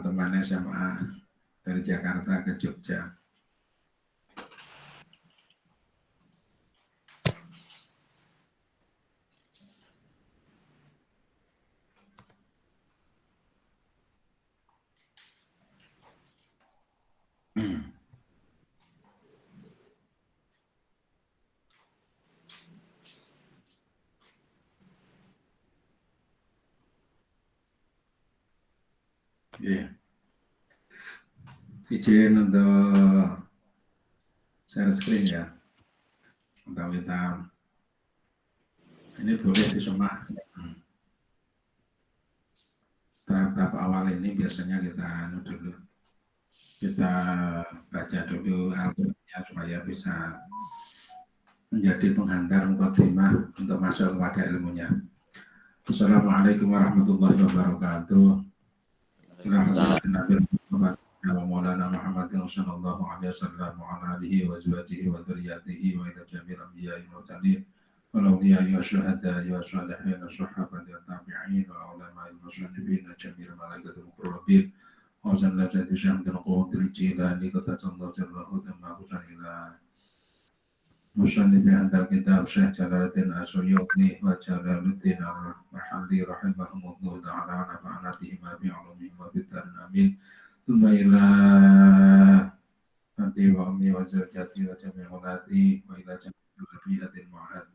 teman-teman SMA dari Jakarta ke Jogja. Yeah. Izin untuk share screen ya. Untuk kita ini boleh disemak. Tahap awal ini biasanya kita dulu. Kita baca dulu Al-Qur'annya supaya bisa menjadi penghantar mukadimah untuk masuk kepada ilmunya. Assalamualaikum warahmatullahi wabarakatuh. Maulana Muhammadin sallallahu alaihi wasallam wa ala alihi wa azwajihi wa dzurriyyatihi wa ila jami'il anbiya'i wal mursalin wal awliya'i wa syuhada'i wa shalihin wa sahabati wa tabi'in wa ulama'i musannifin wa jami'il malaikatil muqarrabin wa zallati syamdil qadir jilani qatasallahu jallahu tamma husaila musannif hadal kitab Syekh Jalaluddin As-Suyuti wa Jalaluddin Al-Mahalli rahimahumullah ta'ala nafa'ana bihima bi'ulumihim wa biddarin amin. Thumma ila nanti wa ummi wa zawjati wa jami'i ulati wa ila jami'i labihatil mu'ahad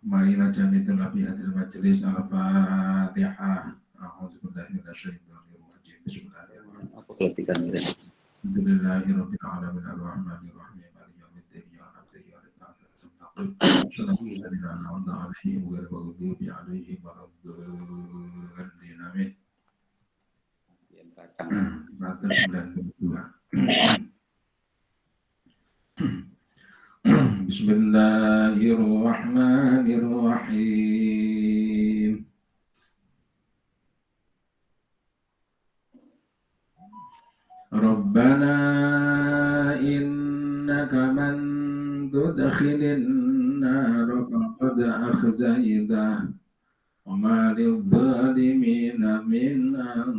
wa ila jami'i labihatil majlis al-fatihah. A'udzubillahi minasyaitonir rajim. Bismillahirrahmanirrahim. Alhamdulillahirabbil alamin arrahmanir rahim maliki yaumiddin iyyaka na'budu wa iyyaka nasta'in ihdinas siratal an'amta 'alaihim ghairil maghdubi 'alaihim waladdallin amin. Batas 92. Bismillahirrahmanirrahim. Rabbana innaka man tudkhilin nar faqad akhzaytah wa ma lidh-dhalimina min ansar.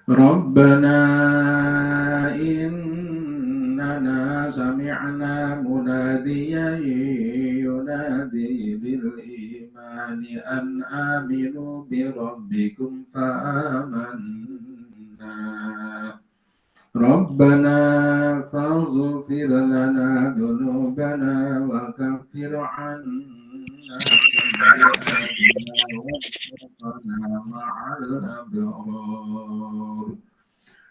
Rabbana innana sami'na munadiyan yunadi bil imani an aminu bi rabbikum fa amanna. Rabbana faghfir lana dhunubana wa kaffir 'anna sayyi'atina wa ma'al abrar.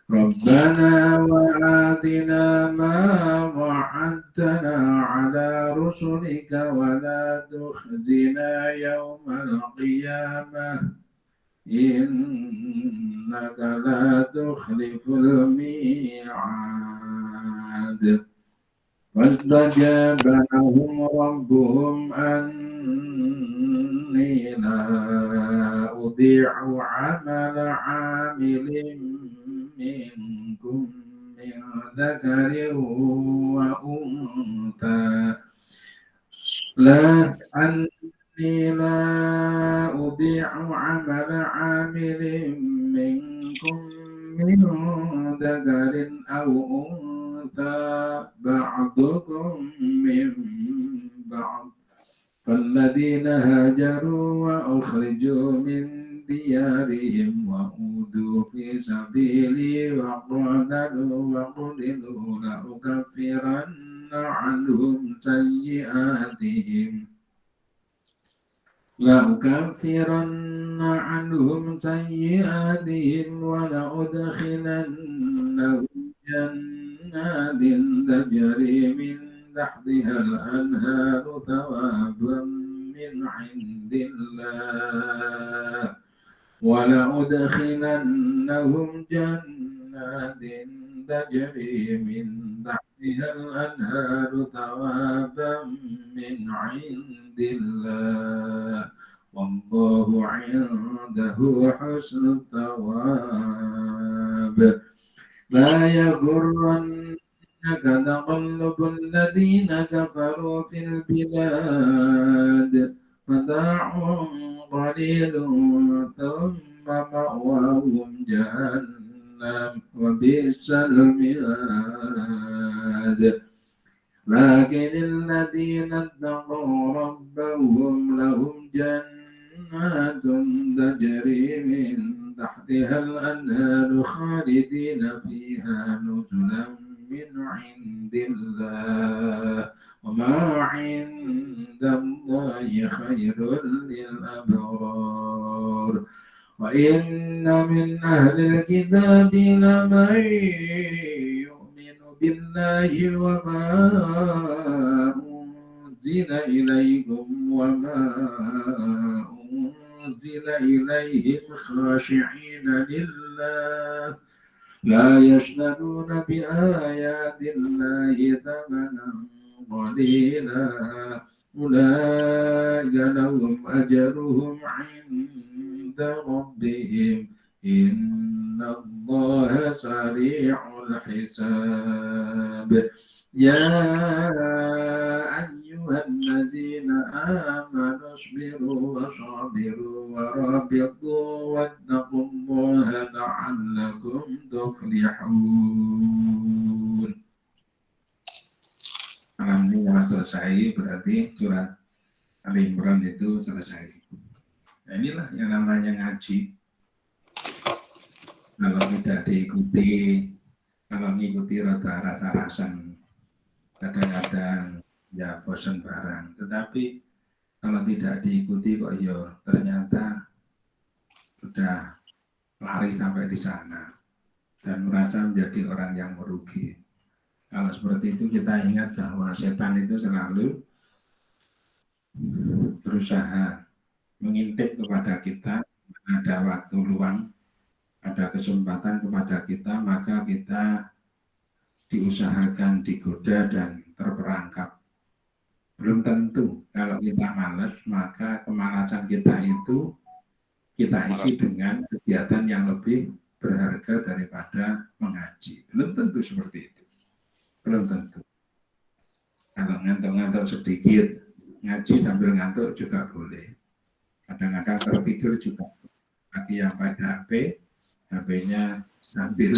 Rabbana wa atina ma wa'adtana ala rusulika wa la tukhzina yawmal qiyamah innaka la tukhliful mi'ad. Fastajaba lahum rabbuhum anni la udhi'u 'amala 'amilin minkum min dzakarin wa untha la anni la udhi'u 'amala 'amilin minkum min dzakarin aw untha ba'dukum min ba'd falladhina hajaru wa ukhriju min diyarihim wa udu fi sabili wa qatalu wa qutilu la ukaffiranna 'anhum sayyi'atihim wa la udkhilannahum jannatin tajri min tahtiha al-anharu thawaban min 'indillah wa la udkhilannahum jannatin tajri min tahtiha al-anharu thawaban min 'indillah wallahu 'indahu husnut thawab. لا يغرنك تقلب الذين كفروا في البلاد متاع قليل ثم مأواهم جهنم وبئس المهاد لكن الذين اتقوا ربهم لهم جنات تجري من تحتها الأنهار خالدين فيها نزلا من عند الله وما عند الله خير للأبرار وإن من أهل الكتاب لمن يؤمن بالله وما أنزل إليكم وما أنزل إليهم خاشعين لله لا يشترون بآيات الله ثمنا قليلا أولئك لهم أجرهم عند ربهم إن الله سريع الحساب يا أيها الذين آمنوا اصبروا وصابروا ورابطوا واتقوا الله لعلكم تفلحون. Alhamdulillah selesai, berarti surat Al-Imran itu selesai. Nah, inilah yang namanya ngaji. Kalau tidak diikuti, kalau ngikuti rasa-rasan, kadang-kadang ya bosan barang. Tetapi kalau tidak diikuti kok ya ternyata sudah lari sampai di sana dan merasa menjadi orang yang merugi. Kalau seperti itu kita ingat bahwa setan itu selalu berusaha mengintip kepada kita, ada waktu luang, ada kesempatan kepada kita, maka kita diusahakan digoda dan terperangkap. Belum tentu kalau kita malas, maka kemalasan kita itu kita isi dengan kegiatan yang lebih berharga daripada mengaji. Belum tentu seperti itu. Belum tentu. Kalau ngantuk-ngantuk sedikit, ngaji sambil ngantuk juga boleh. Kadang-kadang tertidur juga. Bagi yang pakai HP, HP-nya sambil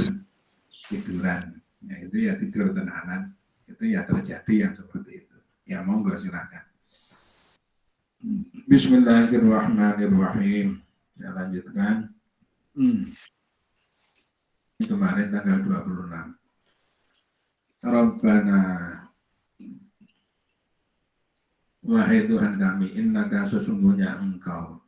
tiduran. Ya, itu ya tidur tenanan. Itu ya terjadi yang seperti itu. Ya monggo silakan. Bismillahirrahmanirrahim. Saya lanjutkan. Ini kemarin tanggal 26. Rabbana, wahai Tuhan kami, innaka sesungguhnya engkau,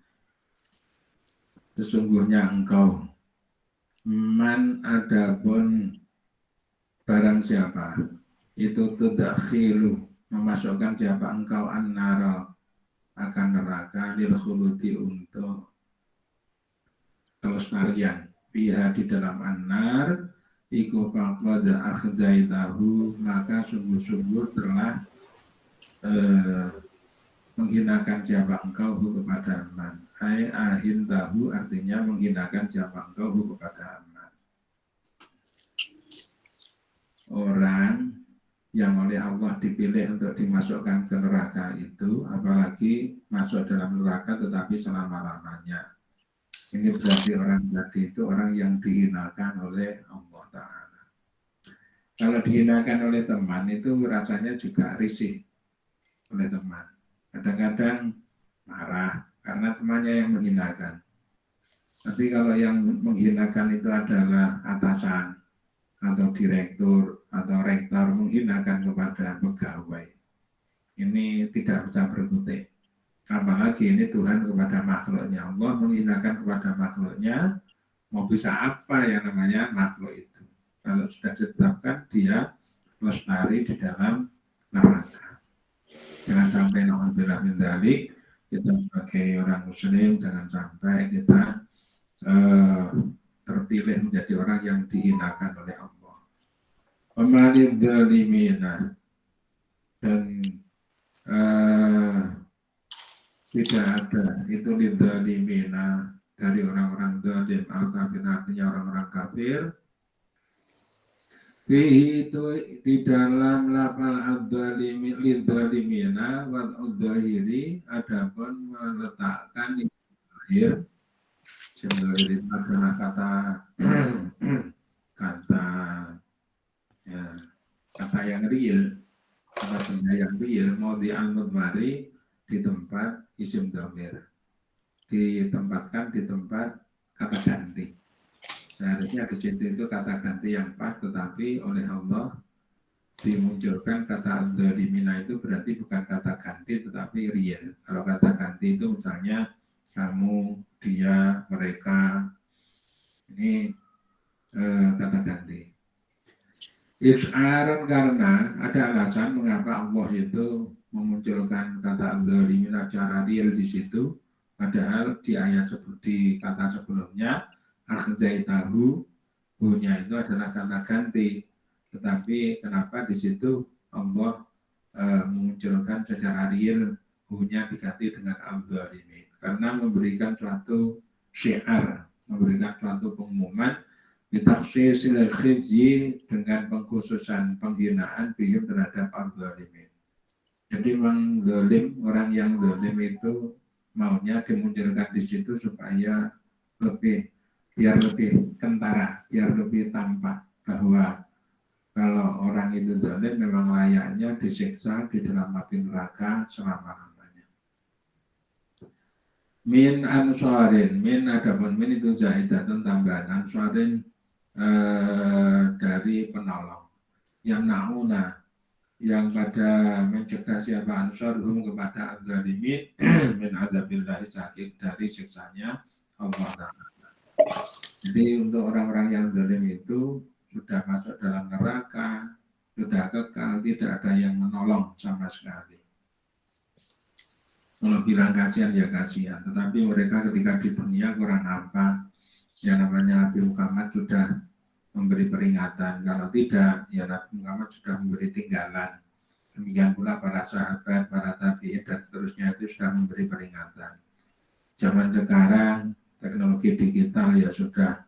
man adapun barang siapa, itu tudakhilu, memasukkan siapa engkau annara, akan neraka, lil khuludi, untuk kelestarian, biha di dalam annar, iku faqad akhzaitahu, maka sungguh-sungguh telah menghinakan siapa engkau kepada man. Ai ahintahu, artinya menghinakan siapa engkau kepada man. Orang yang oleh Allah dipilih untuk dimasukkan ke neraka itu, apalagi masuk dalam neraka tetapi selama-lamanya. Ini berarti orang tadi itu orang yang dihinakan oleh Allah Ta'ala. Kalau dihinakan oleh teman itu rasanya juga risih oleh teman. Kadang-kadang marah karena temannya yang menghinakan. Tapi kalau yang menghinakan itu adalah atasan atau direktur atau rektor menghinakan kepada pegawai, ini tidak bisa berkutik. Apalagi ini Tuhan kepada makhluknya. Allah menghinakan kepada makhluknya, mau bisa apa yang namanya makhluk itu? Kalau sudah ditetapkan dia lestari di dalam neraka. Jangan sampai na'udzubillah min dzalik, kita sebagai orang muslim jangan sampai kita terpilih menjadi orang yang dihinakan oleh Allah. Wamalid zalimina, dan tidak ada itu lidzalimina dari orang-orang zalim. Al-kafir artinya orang-orang kafir, itu di dalam lapal adzalimi lidzalimina wal udzahiri adapun meletakkan di akhir itu adalah kata kata ya, kata yang real, kata benda yang real mau al-mudmari di tempat isim dhamir, ditempatkan di tempat kata ganti. Seharusnya di situ itu kata ganti yang pas, tetapi oleh Allah dimunculkan kata adzzalimina itu berarti bukan kata ganti tetapi real. Kalau kata ganti itu misalnya kamu, dia, mereka, ini kata ganti. Is'aran karena ada alasan mengapa Allah itu memunculkan kata adzzalimina secara real di situ, padahal di ayat di kata sebelumnya akhzaitahu, hu-nya itu adalah kata ganti. Tetapi kenapa di situ Allah memunculkan secara real hu-nya diganti dengan al-zalimin? Karena memberikan suatu syiar, memberikan suatu pengumuman bitakhsisil khizyi dengan pengkhususan penghinaan bihim terhadap al-zalimin. Jadi memang zalim, orang yang zalim itu maunya dimunculkan di situ supaya biar lebih kentara, biar lebih tampak bahwa kalau orang itu zalim memang layaknya disiksa di dalam api neraka selama-lamanya. Min ansarin, min adapun min itu zaidatun tambahan, ansarin dari penolong. Yang nauna, yang pada mencegah siapa ansar kepada adzalimin min adzabillahi sakit dari siksanya Allah Ta'ala. Jadi untuk orang-orang yang zalim itu sudah masuk dalam neraka, sudah kekal, tidak ada yang menolong sama sekali. Kalau bilang kasihan ya kasihan, tetapi mereka ketika di dunia kurang apa, yang namanya Nabi Muhammad sudah memberi peringatan, kalau tidak ya Nabi Muhammad sudah memberi tinggalan. Demikian pula para sahabat, para tabi'in dan seterusnya itu sudah memberi peringatan. Zaman sekarang teknologi digital ya sudah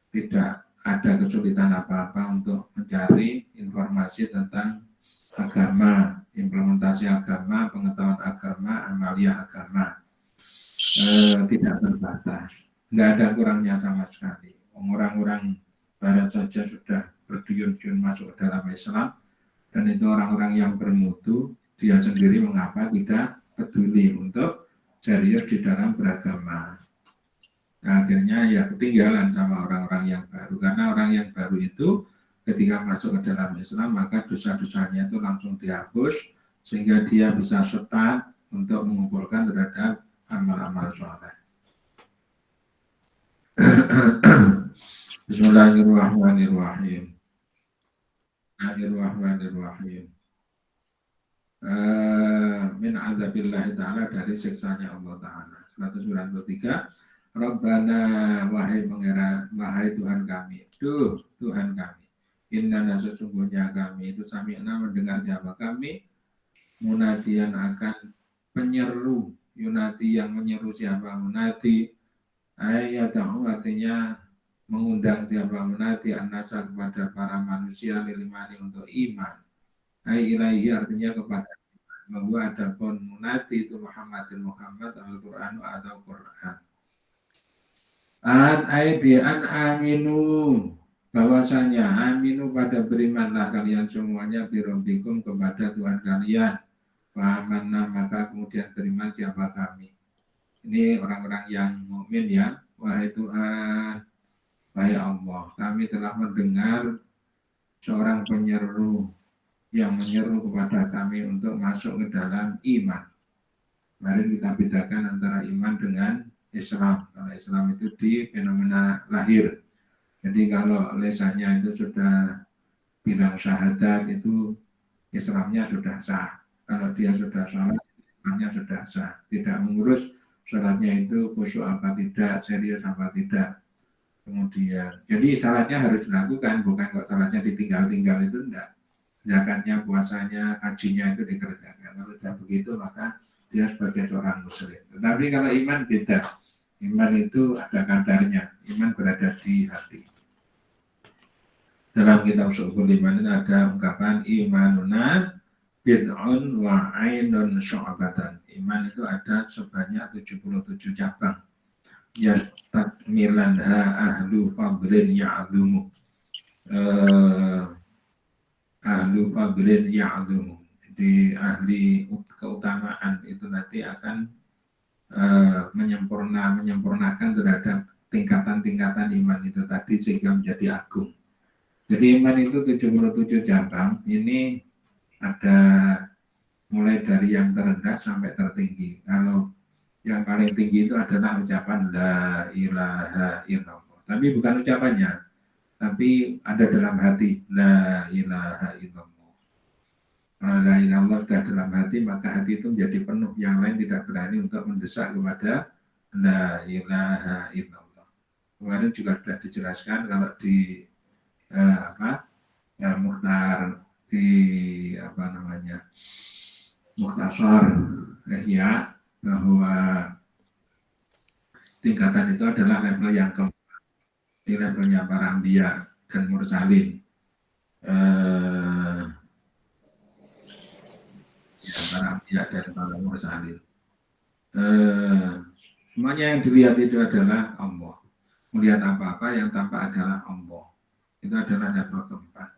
tidak ada kesulitan apa-apa untuk mencari informasi tentang agama, implementasi agama, pengetahuan agama, amalia agama. Tidak terbatas, nggak ada kurangnya sama sekali. Orang-orang Barat saja sudah berduyun-duyun masuk ke dalam Islam, dan itu orang-orang yang bermutu, dia sendiri mengapa tidak peduli untuk serius di dalam beragama. Nah, akhirnya ya ketinggalan sama orang-orang yang baru, karena orang yang baru itu ketika masuk ke dalam Islam maka dosa-dosanya itu langsung dihapus sehingga dia bisa start untuk mengumpulkan terhadap amal-amal soleh. Bismillahirrahmanirrahim. Bismillahirrahmanirrahim. Min adzabillahi ta'ala, dari siksanya Allah Ta'ala. 193. Rabbana, wahai pangeran, wahai Tuhan kami, Tuhan kami, innana sesungguhnya kami itu sami'na mendengar siapa kami, munadian akan penyeru, yunadi yang menyeru siapa, munadi ayatahu artinya mengundang siapa, munadi an-nasa kepada para manusia lilimani untuk iman, ilaihi artinya kepada bahwa adapun munadi itu Muhammad Al-Quran atau Quran. An aminu, bahwasanya aminu pada berimanlah kalian semuanya birobbikum kepada Tuhan kalian. Fahamanna, maka kemudian beriman siapa kami. Ini orang-orang yang mukmin ya. Wahai Tuhan, wahai Allah, kami telah mendengar seorang penyeru yang menyeru kepada kami untuk masuk ke dalam iman. Mari kita bedakan antara iman dengan Islam. Kalau Islam itu di fenomena lahir. Jadi kalau lesannya itu sudah bilang syahadat, itu Islamnya sudah sah. Kalau dia sudah sholat, Islamnya sudah sah. Tidak mengurus sholatnya itu khusyuk apa tidak, serius apa tidak. Kemudian, jadi syaratnya harus dilakukan, bukan kok syaratnya ditinggal-tinggal, itu enggak. Zakatnya, puasanya, hajinya itu dikerjakan. Kalau sudah begitu maka dia sebagai seorang muslim. Tetapi kalau iman beda. Iman itu ada kadarnya. Iman berada di hati. Dalam kitab Syu'bul Iman itu ada ungkapan imanuna bid'un wa ainun syu'abatan. Iman itu ada sebanyak 77 cabang. Yastakmilanha ahlu fadlin ya'adumu. Ahlu fadlin ya'adumu. Jadi ahli keutamaan itu nanti akan menyempurnakan terhadap tingkatan-tingkatan iman itu tadi sehingga menjadi agung. Jadi iman itu 77 cabang, ini ada mulai dari yang terendah sampai tertinggi. Kalau yang paling tinggi itu adalah ucapan la ilaha illallah. Tapi bukan ucapannya, tapi ada dalam hati la ilaha illallah. Kalau la ilaha illallah sudah dalam hati, maka hati itu menjadi penuh. Yang lain tidak berani untuk mendesak kepada la ilaha illallah. Kemarin juga sudah dijelaskan kalau di Mukhtar di Mukhtasar ya, bahwa tingkatan itu adalah level yang keempat, di levelnya para anbiya dan mursalin. Para anbiya dan para mursalin. Semuanya yang dilihat itu adalah Allah. Melihat apa-apa yang tampak adalah Allah. Itu adalah level keempat.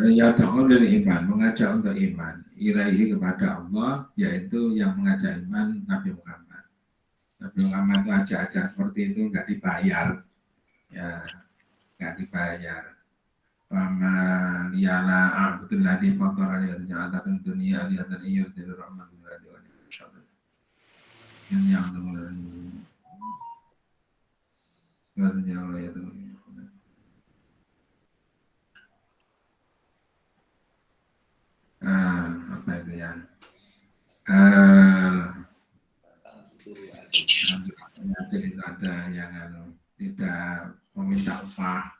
Ya ta'ulil iman, mengajak untuk iman ilaihi kepada Allah, yaitu yang mengajak iman Nabi Muhammad. Nabi Muhammad itu ajak-ajak seperti itu nggak dibayar, ya nggak dibayar. Wama liyala a'budul ladzi fatarani wa ja'alakum dunya alihatan yurdiru rahmatul ladzi wa ja'alakum ini yang teman apa itu ya? Penyakit itu ada yang tidak meminta upah,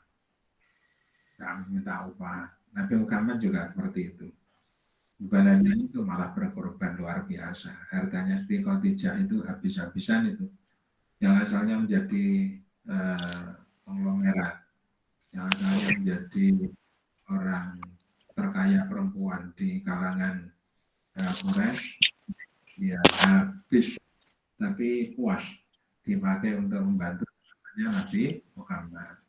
Nabi Muhammad juga seperti itu. Bukan hanya itu, malah berkorban luar biasa. Hartanya Siti Khadijah itu habis-habisan itu. Yang asalnya menjadi konglomerat, yang asalnya menjadi orang terkaya perempuan di kalangan Quraisy, ya habis, tapi puas dipakai untuk membantu Nabi Muhammad.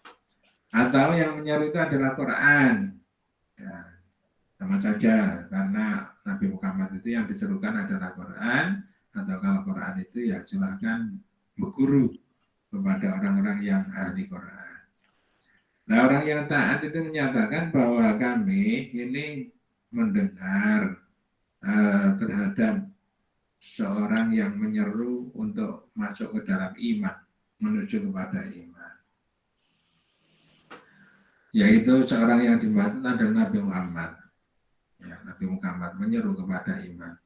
Atau yang menyeru itu adalah Quran, ya, sama saja, karena Nabi Muhammad itu yang diserukan adalah Quran. Atau kalau Quran itu ya silahkan berguru kepada orang-orang yang ahli Quran. Nah, orang yang taat itu menyatakan bahwa kami ini mendengar terhadap seorang yang menyeru untuk masuk ke dalam iman, menuju kepada iman. Yaitu seorang yang dimaksud adalah Nabi Muhammad. Ya, Nabi Muhammad menyeru kepada iman.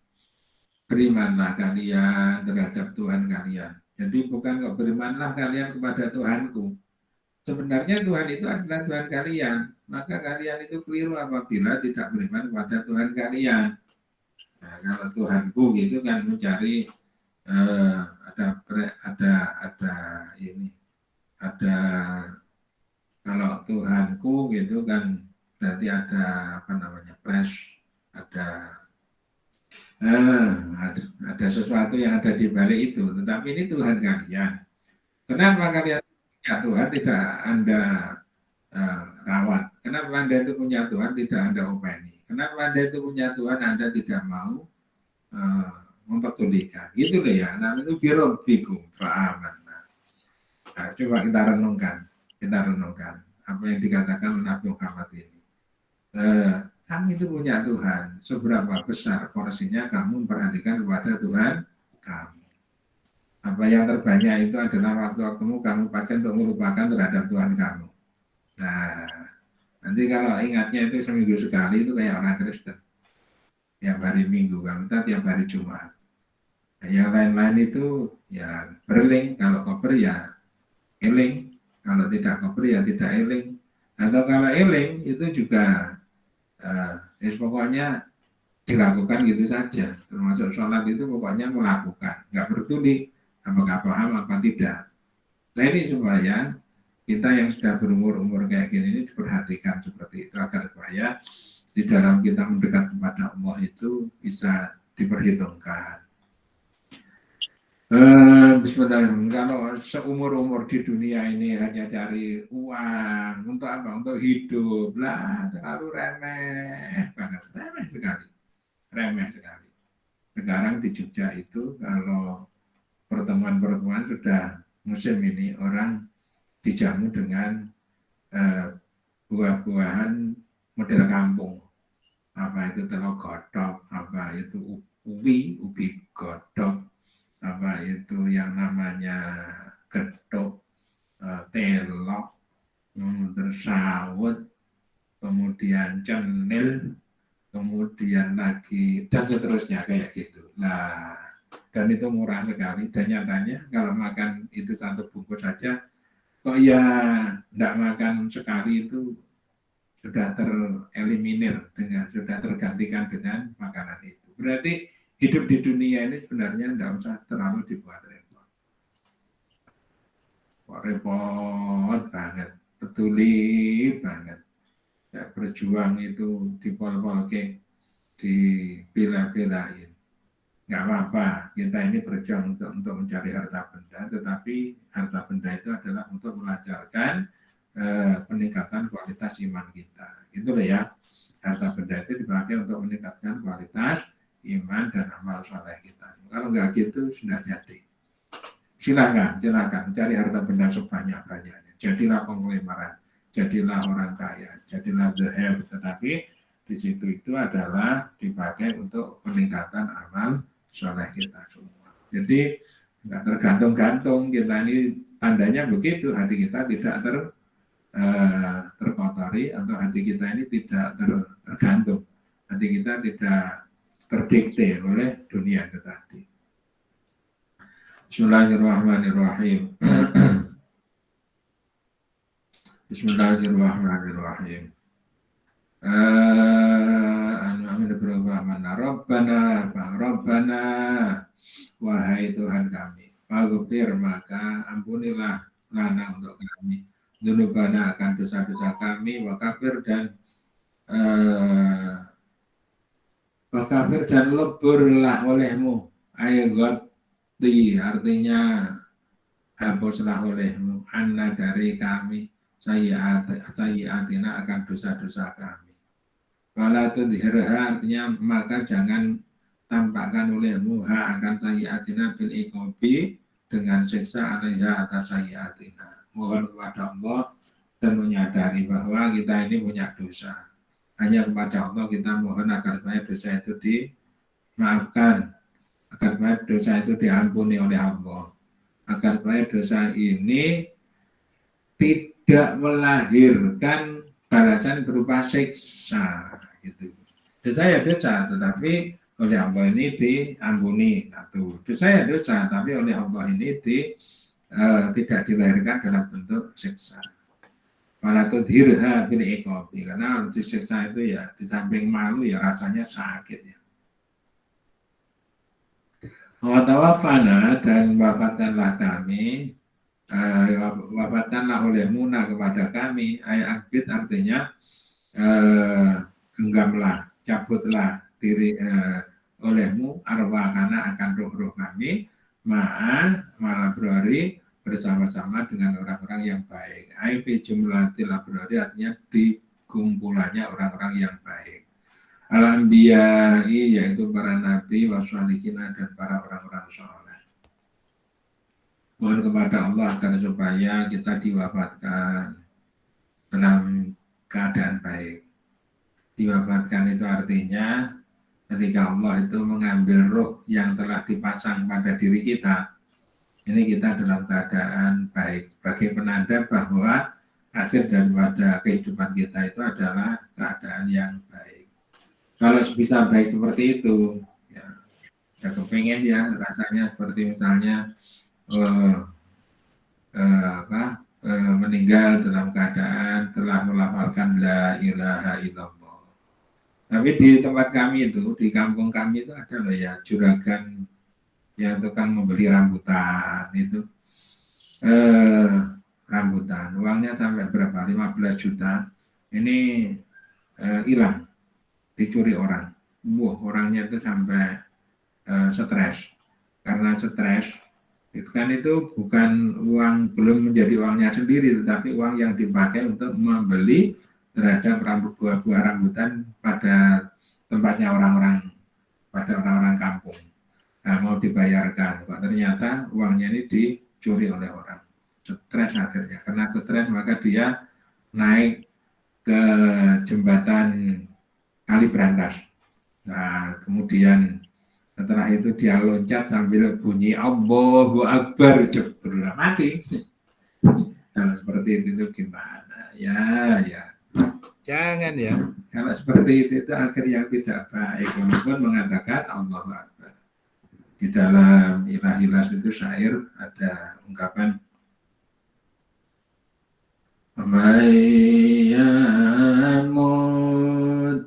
Berimanlah kalian terhadap Tuhan kalian. Jadi bukan kok berimanlah kalian kepada Tuhanku. Sebenarnya Tuhan itu adalah Tuhan kalian. Maka kalian itu keliru apabila tidak beriman kepada Tuhan kalian. Nah, kalau Tuhanku gitu kan mencari ada kalau Tuhanku gitu kan berarti ada press, ada sesuatu yang ada di balik itu. Tetapi ini Tuhan kalian. Kenapa kalian punya Tuhan tidak Anda rawat? Kenapa Anda itu punya Tuhan tidak Anda openi? Kenapa Anda itu punya Tuhan Anda tidak mau mempertulikan? Gitu loh ya. Nah, itu birobikum fa'aman. Nah, coba kita renungkan apa yang dikatakan Nabi Muhammad ini. Kami itu punya Tuhan. Seberapa besar porsinya kamu memperhatikan kepada Tuhan kamu? Apa yang terbanyak itu adalah waktu-waktumu kamu pakai untuk melupakan terhadap Tuhan kamu. Nah, nanti kalau ingatnya itu seminggu sekali itu kayak orang Kristen. Tiap hari Minggu, kalau kita tiap hari Jumat. Nah, yang lain-lain itu ya berling, kalau koper ya eling, kalau tidak koper ya tidak eling. Atau kalau eling itu juga pokoknya dilakukan gitu saja. Termasuk sholat itu pokoknya melakukan, nggak peduli apakah paham apa tidak. Nah ini supaya kita yang sudah berumur kayak gini ini diperhatikan seperti itu agar supaya di dalam kita mendekat kepada Allah itu bisa diperhitungkan. Bismillahirrahmanirrahim. Kalau seumur-umur di dunia ini hanya cari uang untuk apa? Untuk hidup lah, terlalu remeh banget, remeh sekali. Sekarang di Jogja itu kalau pertemuan sudah musim ini orang dijamu dengan buah-buahan model kampung. Apa itu telur godok, apa itu ubi godok, apa itu yang namanya getuk, telok, terus sawut, kemudian cenil, kemudian lagi dan seterusnya kayak gitu. Nah, dan itu murah sekali dan nyatanya kalau makan itu satu bungkus saja kok ya enggak makan sekali itu sudah tereliminir sudah tergantikan dengan makanan itu. Berarti hidup di dunia ini sebenarnya tidak usah terlalu dibuat repot. Repot banget, peduli banget. Ya, berjuang itu dipol-polke, dibela-belain. Nggak apa-apa, kita ini berjuang untuk mencari harta benda, tetapi harta benda itu adalah untuk melancarkan peningkatan kualitas iman kita. Gitu loh ya. Harta benda itu dipakai untuk meningkatkan kualitas iman dan amal soleh kita. Kalau nggak gitu, sudah jadi. Silakan cari harta benda sebanyak-banyaknya. Jadilah konglomerat, jadilah orang kaya, jadilah the have. Tetapi di situ itu adalah dipakai untuk peningkatan amal soleh kita semua. Jadi nggak tergantung-gantung kita ini tandanya begitu hati kita tidak terkotori atau hati kita ini tidak tergantung, hati kita tidak terdikte oleh dunia itu tadi. Bismillahirrahmanirrahim. Bismillahirrahmanirrahim. Amin Rabbana, wahai Tuhan kami, Faghfir maka ampunilah lana untuk kami, dzunubana akan dosa-dosa kami, wakafir dan leburlah olehmu, ayagoti artinya hapuslah olehmu, anna dari kami, sayyiatina akan dosa-dosa kami. Wala tudhirha artinya maka jangan tampakkan olehmu akan sayyiatina bil iqabi dengan siksa alaiha atas sayyiatina. Mohon kepada Allah dan menyadari bahwa kita ini punya dosa. Hanya kepada Allah kita mohon agar supaya dosa itu dimaafkan, agar supaya dosa itu diampuni oleh Allah, agar supaya dosa ini tidak melahirkan balasan berupa siksa. Gitu. Dosa ya dosa, tetapi oleh Allah ini diampuni. Satu, dosa ya dosa, tapi oleh Allah ini tidak dilahirkan dalam bentuk siksa. Malah tudhirha bil iqabi, karena disiksa itu ya di samping malu ya rasanya sakit ya. Wa tawaffana dan wafatkanlah kami, wafatkanlah olehmu kepada kami, akbid artinya genggamlah, cabutlah diri olehmu arwahana akan roh-roh kami, malah berari bersama-sama dengan orang-orang yang baik. Aibi jumlah laborari artinya dikumpulannya orang-orang yang baik. Al-Anbiya'i yaitu para nabi, wasolihina dan para orang-orang soleh. Mohon kepada Allah agar supaya kita diwafatkan dalam keadaan baik. Diwafatkan itu artinya ketika Allah itu mengambil roh yang telah dipasang pada diri kita, ini kita dalam keadaan baik, sebagai penanda bahwa akhir daripada kehidupan kita itu adalah keadaan yang baik. Kalau bisa baik seperti itu, ya kepengen ya rasanya seperti misalnya meninggal dalam keadaan telah melafalkan la ilaha illallah. Tapi di tempat kami itu, di kampung kami itu ada loh ya juragan yang tukang membeli rambutan itu rambutan, uangnya sampai berapa? 15 juta. Ini hilang, dicuri orang. Wah, orangnya itu sampai stres. Karena stres, itu kan itu bukan uang, belum menjadi uangnya sendiri, tetapi uang yang dipakai untuk membeli terhadap buah-buah rambutan pada tempatnya orang-orang, pada orang-orang kampung. Nah, mau dibayarkan, kok ternyata uangnya ini dicuri oleh orang. Stres akhirnya, karena stres maka dia naik ke jembatan Kali Brantas. Nah, kemudian setelah itu dia loncat sambil bunyi Allahu Akbar, jebur, mati. Kalau seperti itu gimana? Ya, ya. Jangan ya. Kalau seperti itu akhir yang tidak baik. Walaupun mengatakan Allahu Akbar. Di dalam Ilah-Ilas itu syair ada ungkapan Mayyamud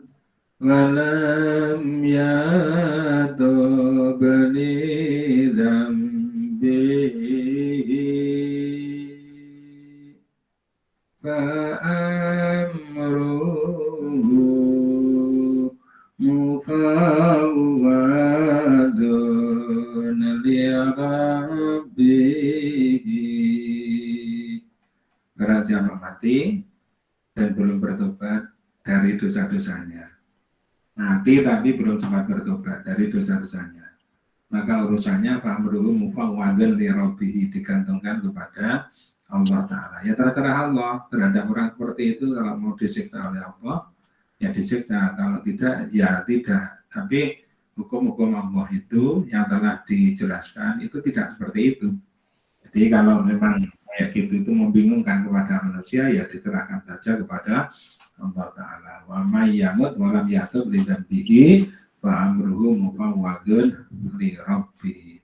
walam yatub li dzambihi fa'amruhu mufawwadun li rabbihi. Barang siapa mati dan belum bertobat dari dosa-dosanya, mati tapi belum sempat bertobat dari dosa-dosanya, maka urusannya fa'amruhu mufawwadun li rabbihi, digantungkan kepada Allah Ta'ala. Ya terserah Allah terhadap orang seperti itu. Kalau mau disiksa oleh Allah, ya disiksa. Kalau tidak, ya tidak. Tapi hukum-hukum Allah itu yang telah dijelaskan itu tidak seperti itu. Jadi kalau memang kayak gitu itu membingungkan kepada manusia, ya diserahkan saja kepada Allah Ta'ala. Wa may yamut wa lam yatub li dzambihi fa amruhu mufawwadun li rabbih.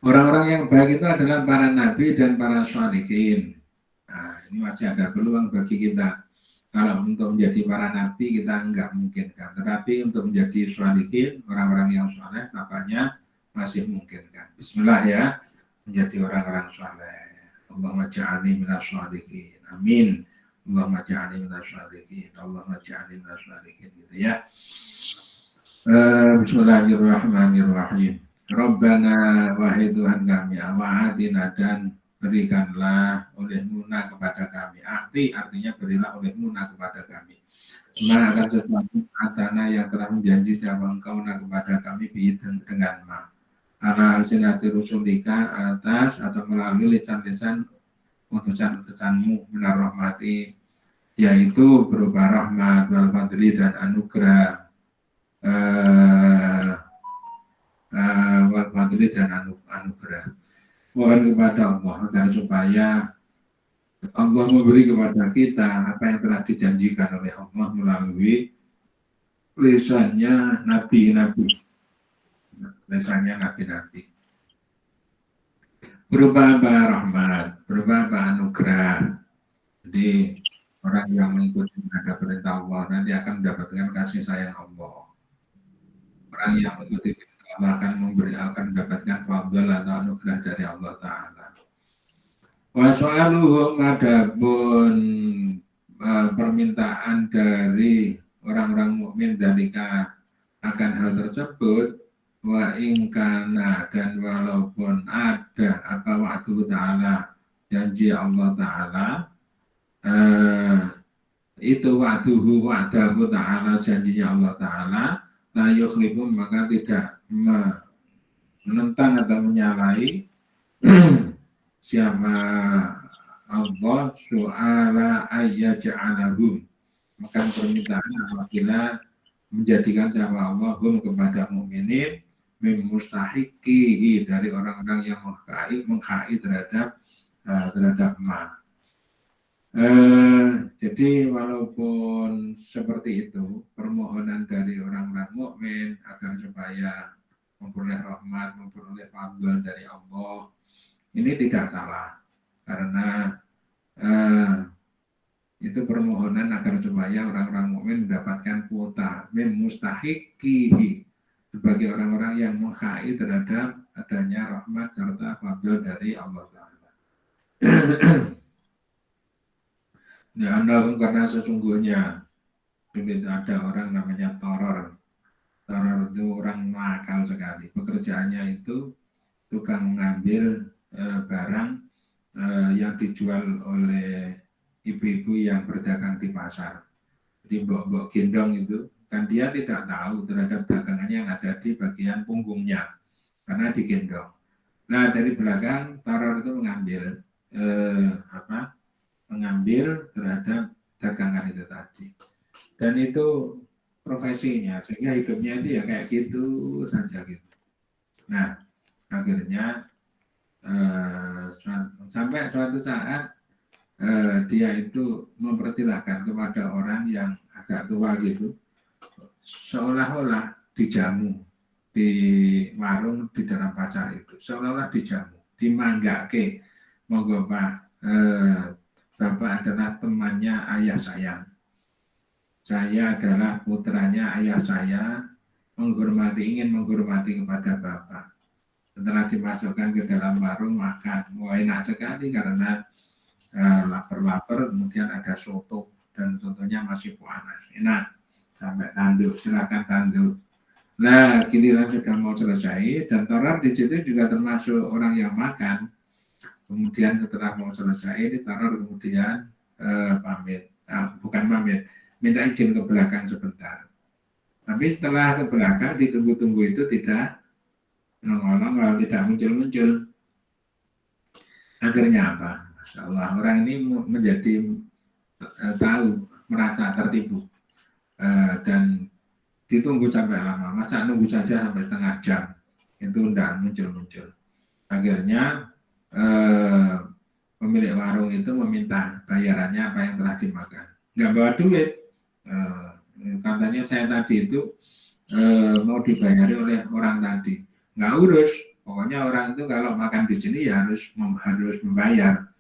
Orang-orang yang baik itu adalah para nabi dan para sholihin. Nah, ini masih ada peluang bagi kita. Kalau untuk menjadi para nabi kita enggak mungkin kan, tetapi untuk menjadi sholihin, orang-orang yang soleh, nampaknya masih mungkin kan. Bismillah ya, menjadi orang-orang soleh. Allahumma ja'alni minas sholihin. Amin. Allahumma ja'alni minas sholihin. Allahumma ja'alni minas sholihin, gitu ya. Bismillahirrahmanirrahim. Rabbana, wahai Tuhan kami, wa'atina, dan berikanlah olehmu kepada kami. Artinya berilah olehmu kepada kami. Akan sesuatu atana yang telah menjanji siapa engkau kepada kami dengan ma. Ala alsinati rusulika, atas atau melalui lisan-lisan utusan-utusanmu minar rahmati, yaitu berupa rahmat wal fadli dan anugerah, wal fadli dan anugerah. Mohon kepada Allah agar supaya Allah memberi kepada kita apa yang telah dijanjikan oleh Allah melalui lisannya nabi-nabi, berupa apa? Rahmat, berupa apa? Anugerah. Jadi orang yang mengikuti ada perintah Allah nanti akan mendapatkan kasih sayang Allah. Orang yang mengikuti perintah Allah akan mendapatkan fadl atau anugerah dari Allah Ta'ala. Wa so'aluhum, adapun permintaan dari orang-orang mukmin dalika akan hal tersebut, wa ingkana, dan walaupun ada apa wa'du Ta'ala, janji Allah Ta'ala, itu wa'dahu Ta'ala, janjinya Allah Ta'ala, la yukhlifum, maka tidak menentang atau menyalahi siapa Allah su'ala ayyaja'alahum, maka permintaan apabila menjadikan siapa Allah hum kepada mukminin mim mustahiqihi, dari orang-orang yang mengkai terhadap ma. Jadi walaupun seperti itu, permohonan dari orang-orang mukmin agar supaya memperoleh rahmat, memperoleh fadl dari Allah, ini tidak salah, karena itu permohonan agar supaya orang-orang mukmin mendapatkan kuota min mustahiqihi, sebagai orang-orang yang mengkai terhadap adanya rahmat serta fadil dari Allah Ta'ala. Ya, karena sesungguhnya ada orang namanya Toror. Toror itu orang nakal sekali. Pekerjaannya itu tukang mengambil barang yang dijual oleh ibu-ibu yang berdagang di pasar. Jadi mbok-mbok gendong itu, kan dia tidak tahu terhadap dagangannya yang ada di bagian punggungnya, karena digendong. Nah, dari belakang, Toror itu mengambil mengambil terhadap dagangan itu tadi. Dan itu profesinya, sehingga hidupnya itu ya kayak gitu saja gitu. Nah, akhirnya sampai suatu saat dia itu mempersilahkan kepada orang yang agak tua gitu, seolah-olah dijamu di warung di dalam pasar itu, seolah-olah dijamu, dimanggake, monggo Pak, Bapak adalah temannya ayah saya adalah putranya ayah saya, ingin menghormati kepada Bapak. Setelah dimasukkan ke dalam warung makan, wah enak sekali karena lapar-lapar, kemudian ada soto dan sotonya masih panas, enak, sampai tanduk, silakan tanduk. Nah, giliran sudah mau selesai, dan Toror di situ juga termasuk orang yang makan. Kemudian setelah mau selesai, Toror kemudian pamit, bukan pamit, minta izin ke belakang sebentar. Tapi setelah ke belakang, ditunggu-tunggu itu tidak nongol-nongol, tidak muncul-muncul. Akhirnya apa? Masya Allah, orang ini menjadi tahu, merasa tertipu. Dan ditunggu sampai lama, masa nunggu saja sampai setengah jam, itu tidak muncul-muncul. Akhirnya pemilik warung itu meminta bayarannya apa yang telah dimakan. Nggak bawa duit. Katanya saya tadi itu mau dibayari oleh orang tadi. Nggak urus. Pokoknya orang itu kalau makan di sini ya harus membayar.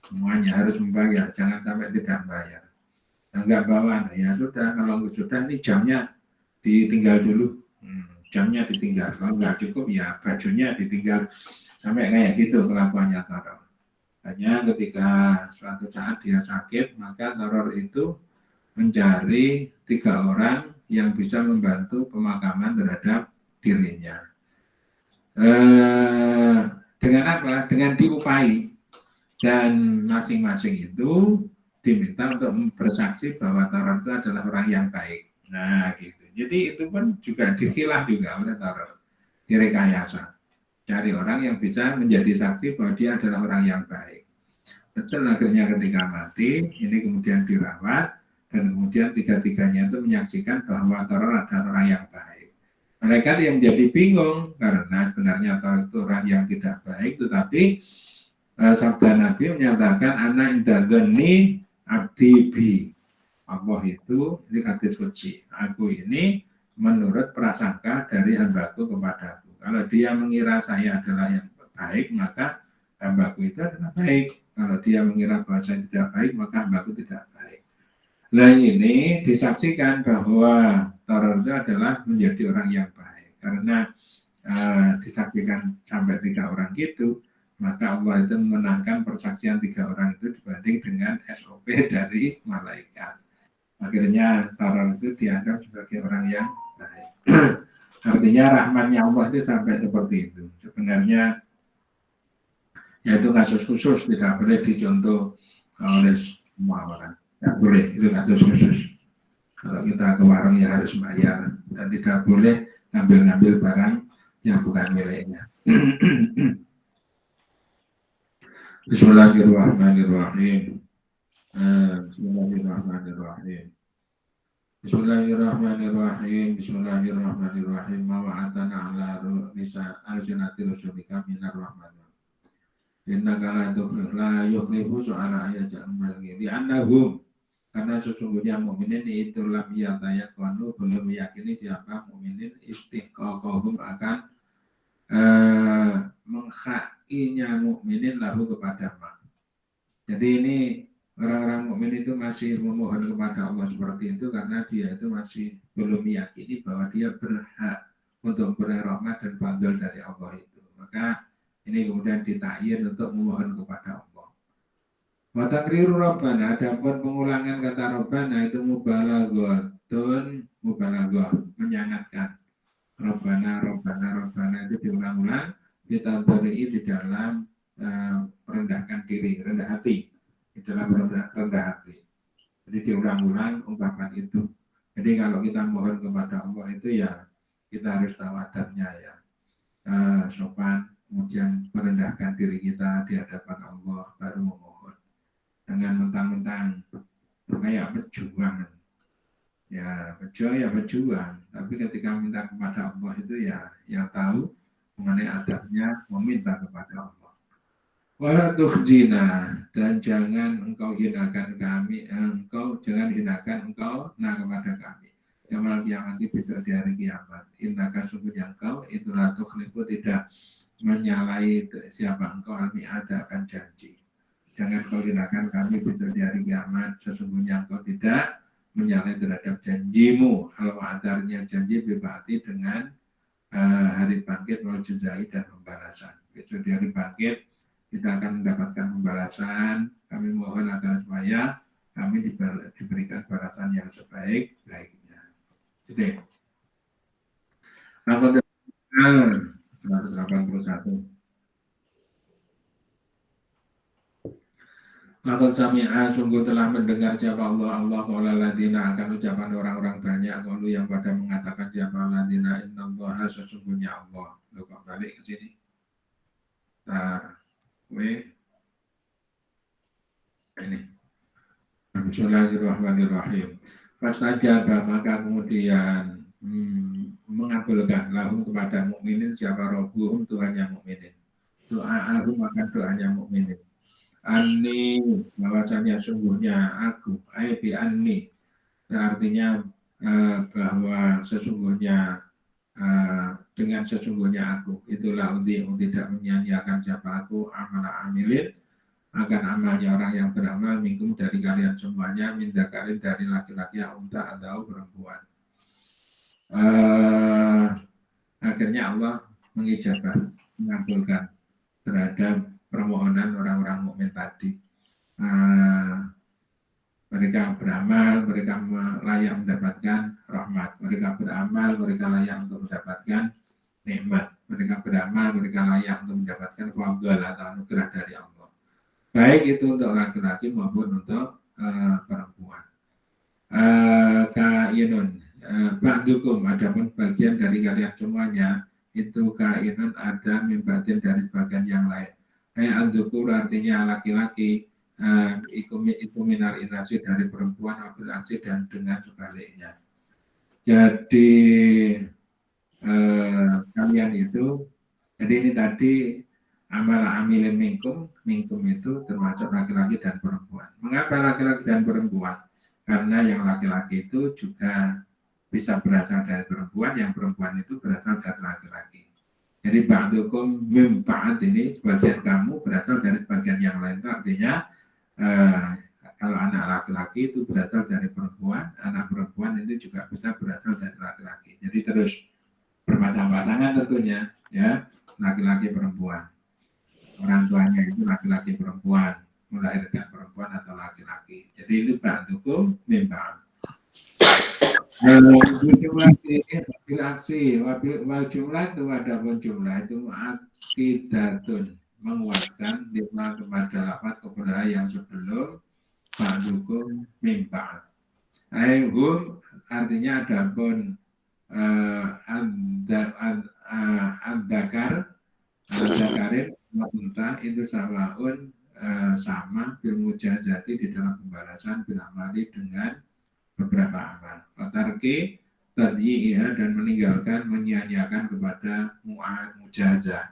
Semuanya harus membayar. Jangan sampai tidak membayar. Nah, nggak bawa. Ya sudah, kalau sudah ini jamnya ditinggal dulu. Jamnya ditinggal. Kalau nggak cukup ya bajunya ditinggal. Sampai kayak gitu kelakuannya Toror. Hanya ketika suatu saat dia sakit, maka Toror itu mencari 3 orang yang bisa membantu pemakaman terhadap dirinya. Dengan apa? Dengan diupahi. Dan masing-masing itu diminta untuk bersaksi bahwa Toror itu adalah orang yang baik. Nah, gitu. Jadi itu pun juga dikilah juga oleh Toror. Direkayasa. Cari orang yang bisa menjadi saksi bahwa dia adalah orang yang baik. Betul, akhirnya ketika mati, ini kemudian dirawat, dan kemudian 3-tiganya itu menyaksikan bahwa Toror adalah orang yang baik. Mereka yang menjadi bingung, karena sebenarnya Toror itu orang yang tidak baik, tetapi sabda Nabi menyatakan, Ana indadhani abdi bi. Allah itu, ini hadis qudsi, aku ini menurut prasangka dari hambaku kepadaku. Kalau dia mengira saya adalah yang baik, maka hambaku itu adalah baik. Kalau dia mengira bahwa saya tidak baik, maka hambaku tidak baik. Nah, ini disaksikan bahwa Toror itu adalah menjadi orang yang baik. Karena disaksikan sampai 3 orang gitu, maka Allah itu memenangkan persaksian 3 orang itu dibanding dengan SOP dari malaikat. Akhirnya Toror itu dianggap sebagai orang yang baik. Artinya rahmatnya Allah itu sampai seperti itu. Sebenarnya yaitu kasus khusus, tidak boleh dicontoh oleh semua orang. Tidak boleh, itu kasus khusus. Kalau kita ke warung ya harus bayar dan tidak boleh ngambil-ngambil barang yang bukan miliknya. Bismillahirrahmanirrahim. Bismillahirrahmanirrahim. Bismillahirrahmanirrahim. Bismillahirrahmanirrahim. Mawa'atana ala al-sinati rusulika minar rahman. Inna kala la yukhlifu so'ala ayat di annahum, karena sesungguhnya mukminin itu lam yatayaqanu, belum meyakini siapa mukminin istiqaqahum akan menghainya mukminin lahu kepada Allah. Jadi ini orang-orang mukmin itu masih memohon kepada Allah seperti itu karena dia itu masih belum meyakini bahwa dia berhak untuk beroleh rahmat dan fadl dari Allah itu. Maka ini kemudian ditakyin untuk memohon kepada Allah. Wa takriru Rabbana, adapun pengulangan kata Rabbana itu mubalaghah, menyangatkan. Rabbana, Rabbana, Rabbana itu diulang-ulang, kita beri di dalam merendahkan diri, rendah hati, di dalam rendah hati. Jadi diulang-ulang ungkapan itu. Jadi kalau kita mohon kepada Allah itu ya kita harus tahu adabnya ya, sopan, kemudian merendahkan diri kita di hadapan Allah baru memohon. Dengan mentang-mentang kayak berjuang, ya berjuang, tapi ketika minta kepada Allah itu ya yang tahu mengenai adabnya meminta kepada Allah. Wala tukhzina, dan jangan engkau hinakan kami, jangan hinakan engkau kepada kami. Yaumil kiamat, besok di hari kiamat. Innaka, sungguhnya engkau itu la tukhlifu, tidak menyalahi siapa engkau, al-mi'ada, akan janji. Jangan kau hinakan kami besok di hari kiamat, sesungguhnya engkau tidak menyalahi terhadap janjimu. Al-wa'adarnya janji berbakti dengan hari bangkit, wal jazai, dan pembalasan. Besok di hari bangkit kita akan mendapatkan pembalasan. Kami mohon agar supaya kami diberikan balasan yang sebaik-baiknya. Jadi, 181. Laqad sami'a, sungguh telah mendengar siapa Allah qaula ladina, akan ucapan orang-orang banyak qalu yang pada mengatakan siapa ladina innallaha, sesungguhnya Allah. Lu kok balik ke sini? Ini. Bismillahirrahmanirrahim. Fastajaba, maka kemudian mengabulkan lahum kepada mukminin siapa rabbuhum, Tuhan yang mukminin. Doa'ahum, akan doanya mukminin. Anni, bahwasanya sungguhnya aku, bi anni, artinya bahwa sesungguhnya dengan sesungguhnya aku, itulah tidak menyanyiakan siapa aku, amala amilin, akan amalnya orang yang beramal minkum dari kalian semuanya, mindakarin dari laki-laki unta atau perempuan. Akhirnya Allah mengijabah, mengabulkan terhadap permohonan orang-orang mukmin tadi. Mereka beramal, mereka layak mendapatkan rahmat. Mereka beramal, mereka layak untuk mendapatkan nikmat. Mereka beramal, mereka layak untuk mendapatkan fadl atau anugerah dari Allah. Baik itu untuk laki-laki maupun untuk perempuan. Kainun, ba'dukum, adapun bagian dari kalian semuanya itu kainun ada mimbatin dari bagian yang lain. Andukur artinya laki-laki, itu minar inasi dari perempuan, abil aksi, dan dengan sebaliknya. Jadi kalian itu, jadi ini tadi amal amilin minkum itu termasuk laki-laki dan perempuan. Mengapa laki-laki dan perempuan? Karena yang laki-laki itu juga bisa berasal dari perempuan, yang perempuan itu berasal dari laki-laki. Jadi ba'dukum mim ba'd, ini sebagian kamu berasal dari bagian yang lain. Itu artinya kalau anak laki-laki itu berasal dari perempuan, anak perempuan itu juga bisa berasal dari laki-laki. Jadi terus berpasang-pasangan tentunya, ya, laki-laki perempuan. Orang tuanya itu laki-laki perempuan, melahirkan perempuan atau laki-laki. Jadi itu ba'dukum mim ba'd. Jumlah ini aksi wal jumlah itu ada pun jumlah itu akidatun, menguatkan lima kepada lafaz kepada yang sebelum ba'dukum mim ba'd. Hum artinya ada pun ad-dakarin unta itu sawaun, sama bil mujazati di dalam pembalasan bil amali dengan beberapa amal. Watarki tadyi'ah, dan meninggalkan, menyia-nyiakan kepada mujazah.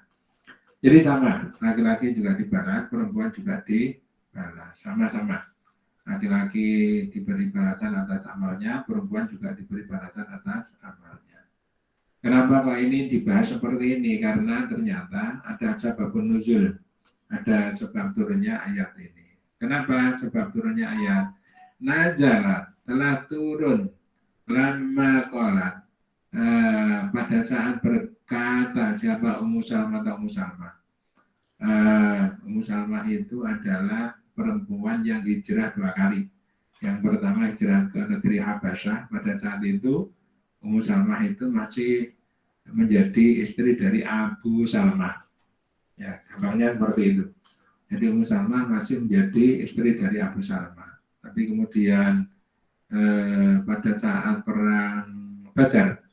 Jadi sama, laki-laki juga dibalas, perempuan juga dibalas, sama-sama. Laki-laki diberi balasan atas amalnya, perempuan juga diberi balasan atas amalnya. Kenapa kok ini dibahas seperti ini? Karena ternyata ada sebabun nuzul, ada sebab turunnya ayat ini. Kenapa sebab turunnya ayat? Nazalat, telah turun, lama kolat, pada saat berkata siapa Ummu Salamah atau Ummu Salamah. Ummu Salamah itu adalah perempuan yang hijrah 2 kali. Yang pertama hijrah ke negeri Habasyah. Pada saat itu Ummu Salamah itu masih menjadi istri dari Abu Salamah. Ya, gambarnya seperti itu. Jadi Ummu Salamah masih menjadi istri dari Abu Salamah. Tapi kemudian pada saat perang Badar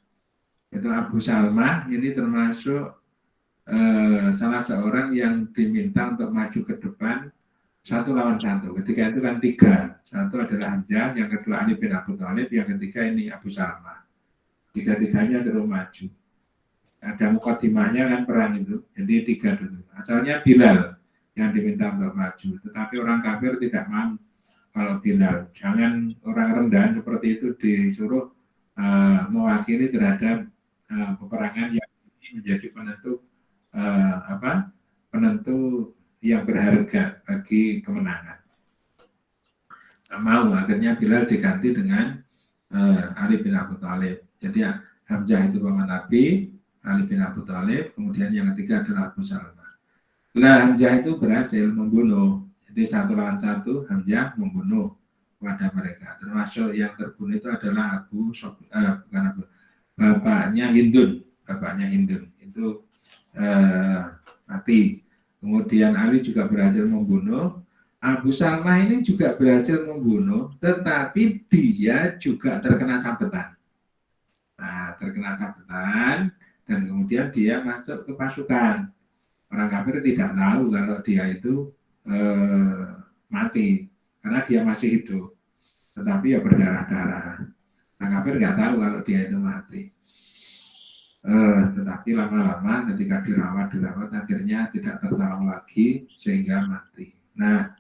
itu Abu Salamah ini termasuk salah seorang yang diminta untuk maju ke depan 1 lawan 1. Ketika itu kan 3. 1 adalah Hamzah, yang kedua Ali bin Abi Thalib, yang ketiga ini Abu Salamah. 3-tiganya terus maju. Ada mukadimahnya kan perang itu, jadi 3 dulu. Asalnya Bilal yang diminta untuk maju, tetapi orang kafir tidak mau. Kalau Bilal, jangan orang rendahan seperti itu disuruh mewakili terhadap peperangan yang menjadi penentu penentu yang berharga bagi kemenangan. Tak mau, akhirnya Bilal diganti dengan Ali bin Abi Thalib. Jadi Hamzah itu paman Nabi, Ali bin Abi Thalib, kemudian yang ketiga adalah Abu Salamah. Nah, Hamzah itu berhasil membunuh. Jadi 1 lawan 1 Hamzah membunuh kepada mereka. Termasuk yang terbunuh itu adalah bapaknya Hindun. Bapaknya Hindun itu mati. Kemudian Ali juga berhasil membunuh. Abu Salamah ini juga berhasil membunuh, tetapi dia juga terkena sabetan. Nah, terkena sabetan dan kemudian dia masuk ke pasukan. Orang kafir tidak tahu kalau dia itu mati karena dia masih hidup, tetapi ya berdarah-darah. Orang kafir nggak tahu kalau dia itu mati. Tetapi lama-lama ketika dirawat akhirnya tidak tertolong lagi sehingga mati. Nah,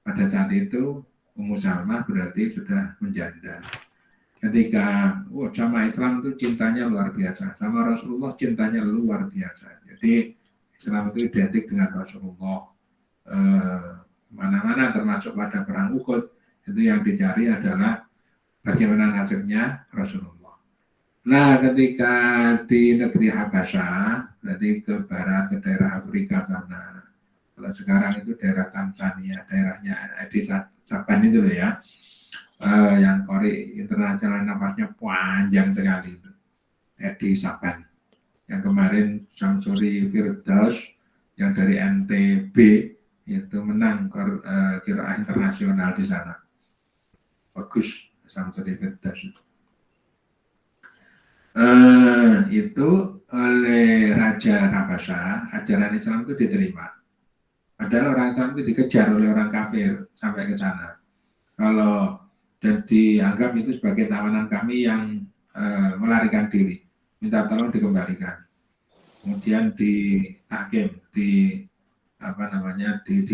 pada saat itu Ummu Salamah berarti sudah menjanda. Ketika sama Islam itu cintanya luar biasa, sama Rasulullah cintanya luar biasa. Jadi Islam itu identik dengan Rasulullah. Mana-mana termasuk pada perang Uhud, itu yang dicari adalah bagaimana nasibnya Rasulullah. Nah, ketika di negeri Habasyah, berarti ke barat, ke daerah Afrika sana. Kalau sekarang itu daerah Tanzania, daerahnya Edi Saban itu loh ya. Yang Kori internasional napasnya panjang sekali itu. Edi Saban. Yang kemarin Samsuri Firdaus yang dari NTB itu menang qiraah internasional di sana. Bagus Samsuri Firdaus itu oleh Raja Habasyah, ajaran Islam itu diterima. Padahal orang Islam itu dikejar oleh orang kafir sampai ke sana. Kalau dan dianggap itu sebagai tawanan kami yang melarikan diri, minta tolong dikembalikan. Kemudian ditahkim, di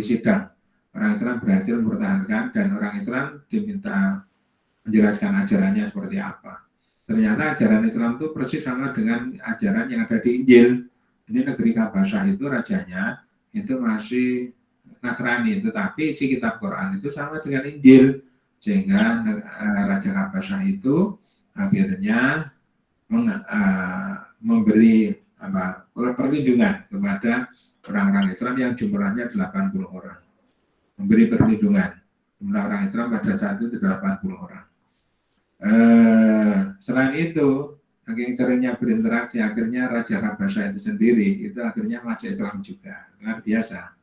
sidang. Orang Islam berhasil mempertahankan dan orang Islam diminta menjelaskan ajarannya seperti apa. Ternyata ajaran Islam itu persis sama dengan ajaran yang ada di Injil. Ini negeri Habasyah itu rajanya itu masih Nasrani, tetapi isi kitab Quran itu sama dengan Injil, sehingga Raja Habasyah itu akhirnya memberi perlindungan kepada orang-orang Islam yang jumlahnya 80 orang. Memberi perlindungan. Jumlah orang Islam pada saat itu 80 orang. Selain itu, saking seringnya berinteraksi, akhirnya Raja Habasyah itu sendiri itu akhirnya masuk Islam juga, luar biasa.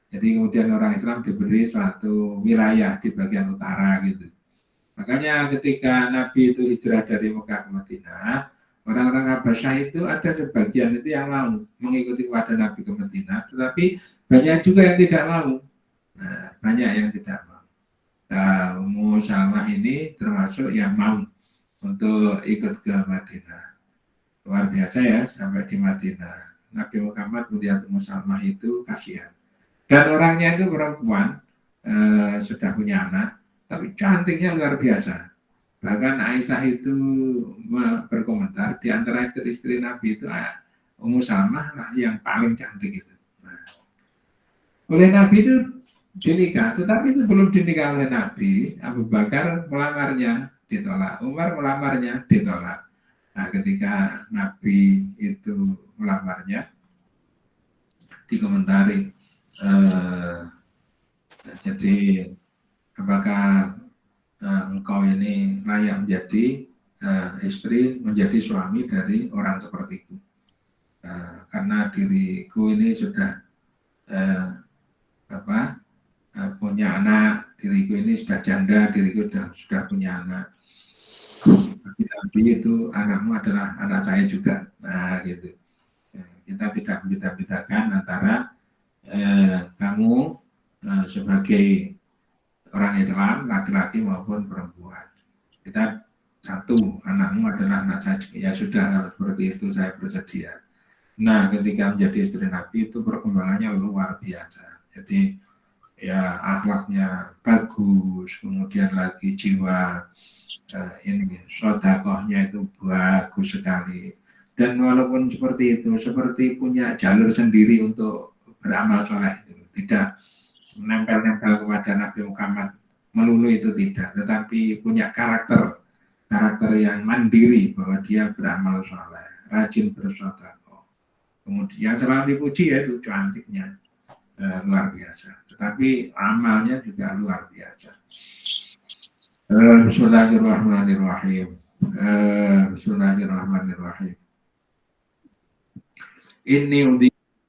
Jadi kemudian orang Islam diberi suatu wilayah di bagian utara gitu. Makanya ketika Nabi itu hijrah dari Mekah ke Madinah, orang-orang Habasyah itu ada sebagian itu yang mau mengikuti kepada Nabi ke Madinah, tetapi banyak juga yang tidak mau. Nah, banyak yang tidak mau. Nah, Ummu Salamah ini termasuk yang mau untuk ikut ke Madinah. Luar biasa ya, sampai di Madinah. Nabi Muhammad melihat Ummu Salamah itu kasihan. Dan orangnya itu perempuan, sudah punya anak, tapi cantiknya luar biasa. Bahkan Aisyah itu berkomentar, di antara istri-istri Nabi itu Ummu Salamah lah yang paling cantik itu. Nah, oleh Nabi itu dinikah, tetapi sebelum dinikah oleh Nabi, Abu Bakar melamarnya ditolak. Umar melamarnya, ditolak. Nah, ketika Nabi itu melamarnya, dikomentari, jadi apakah engkau ini layak menjadi istri, menjadi suami dari orang sepertiku? Karena diriku ini sudah punya anak, diriku ini sudah janda, diriku sudah punya anak. Tapi itu anakmu adalah anak saya juga. Nah, gitu. Kita tidak membeda-bedakan antara kamu sebagai orang Islam, laki-laki maupun perempuan. Kita satu, anakmu adalah anak saya. Ya sudah, kalau seperti itu saya bersedia. Nah, ketika menjadi istri Nabi itu perkembangannya luar biasa. Jadi ya akhlaknya bagus, kemudian lagi jiwa ini sodakohnya itu bagus sekali. Dan walaupun seperti itu, seperti punya jalur sendiri untuk beramal soleh itu, tidak menempel-nempel kepada Nabi Muhammad melulu itu tidak, tetapi punya karakter yang mandiri bahwa dia beramal soleh, rajin bersodakoh. Kemudian selalu dipuji yaitu cantiknya luar biasa, tetapi amalnya juga luar biasa. Bismillahirrahmanirrahim. Bismillahirrahmanirrahim.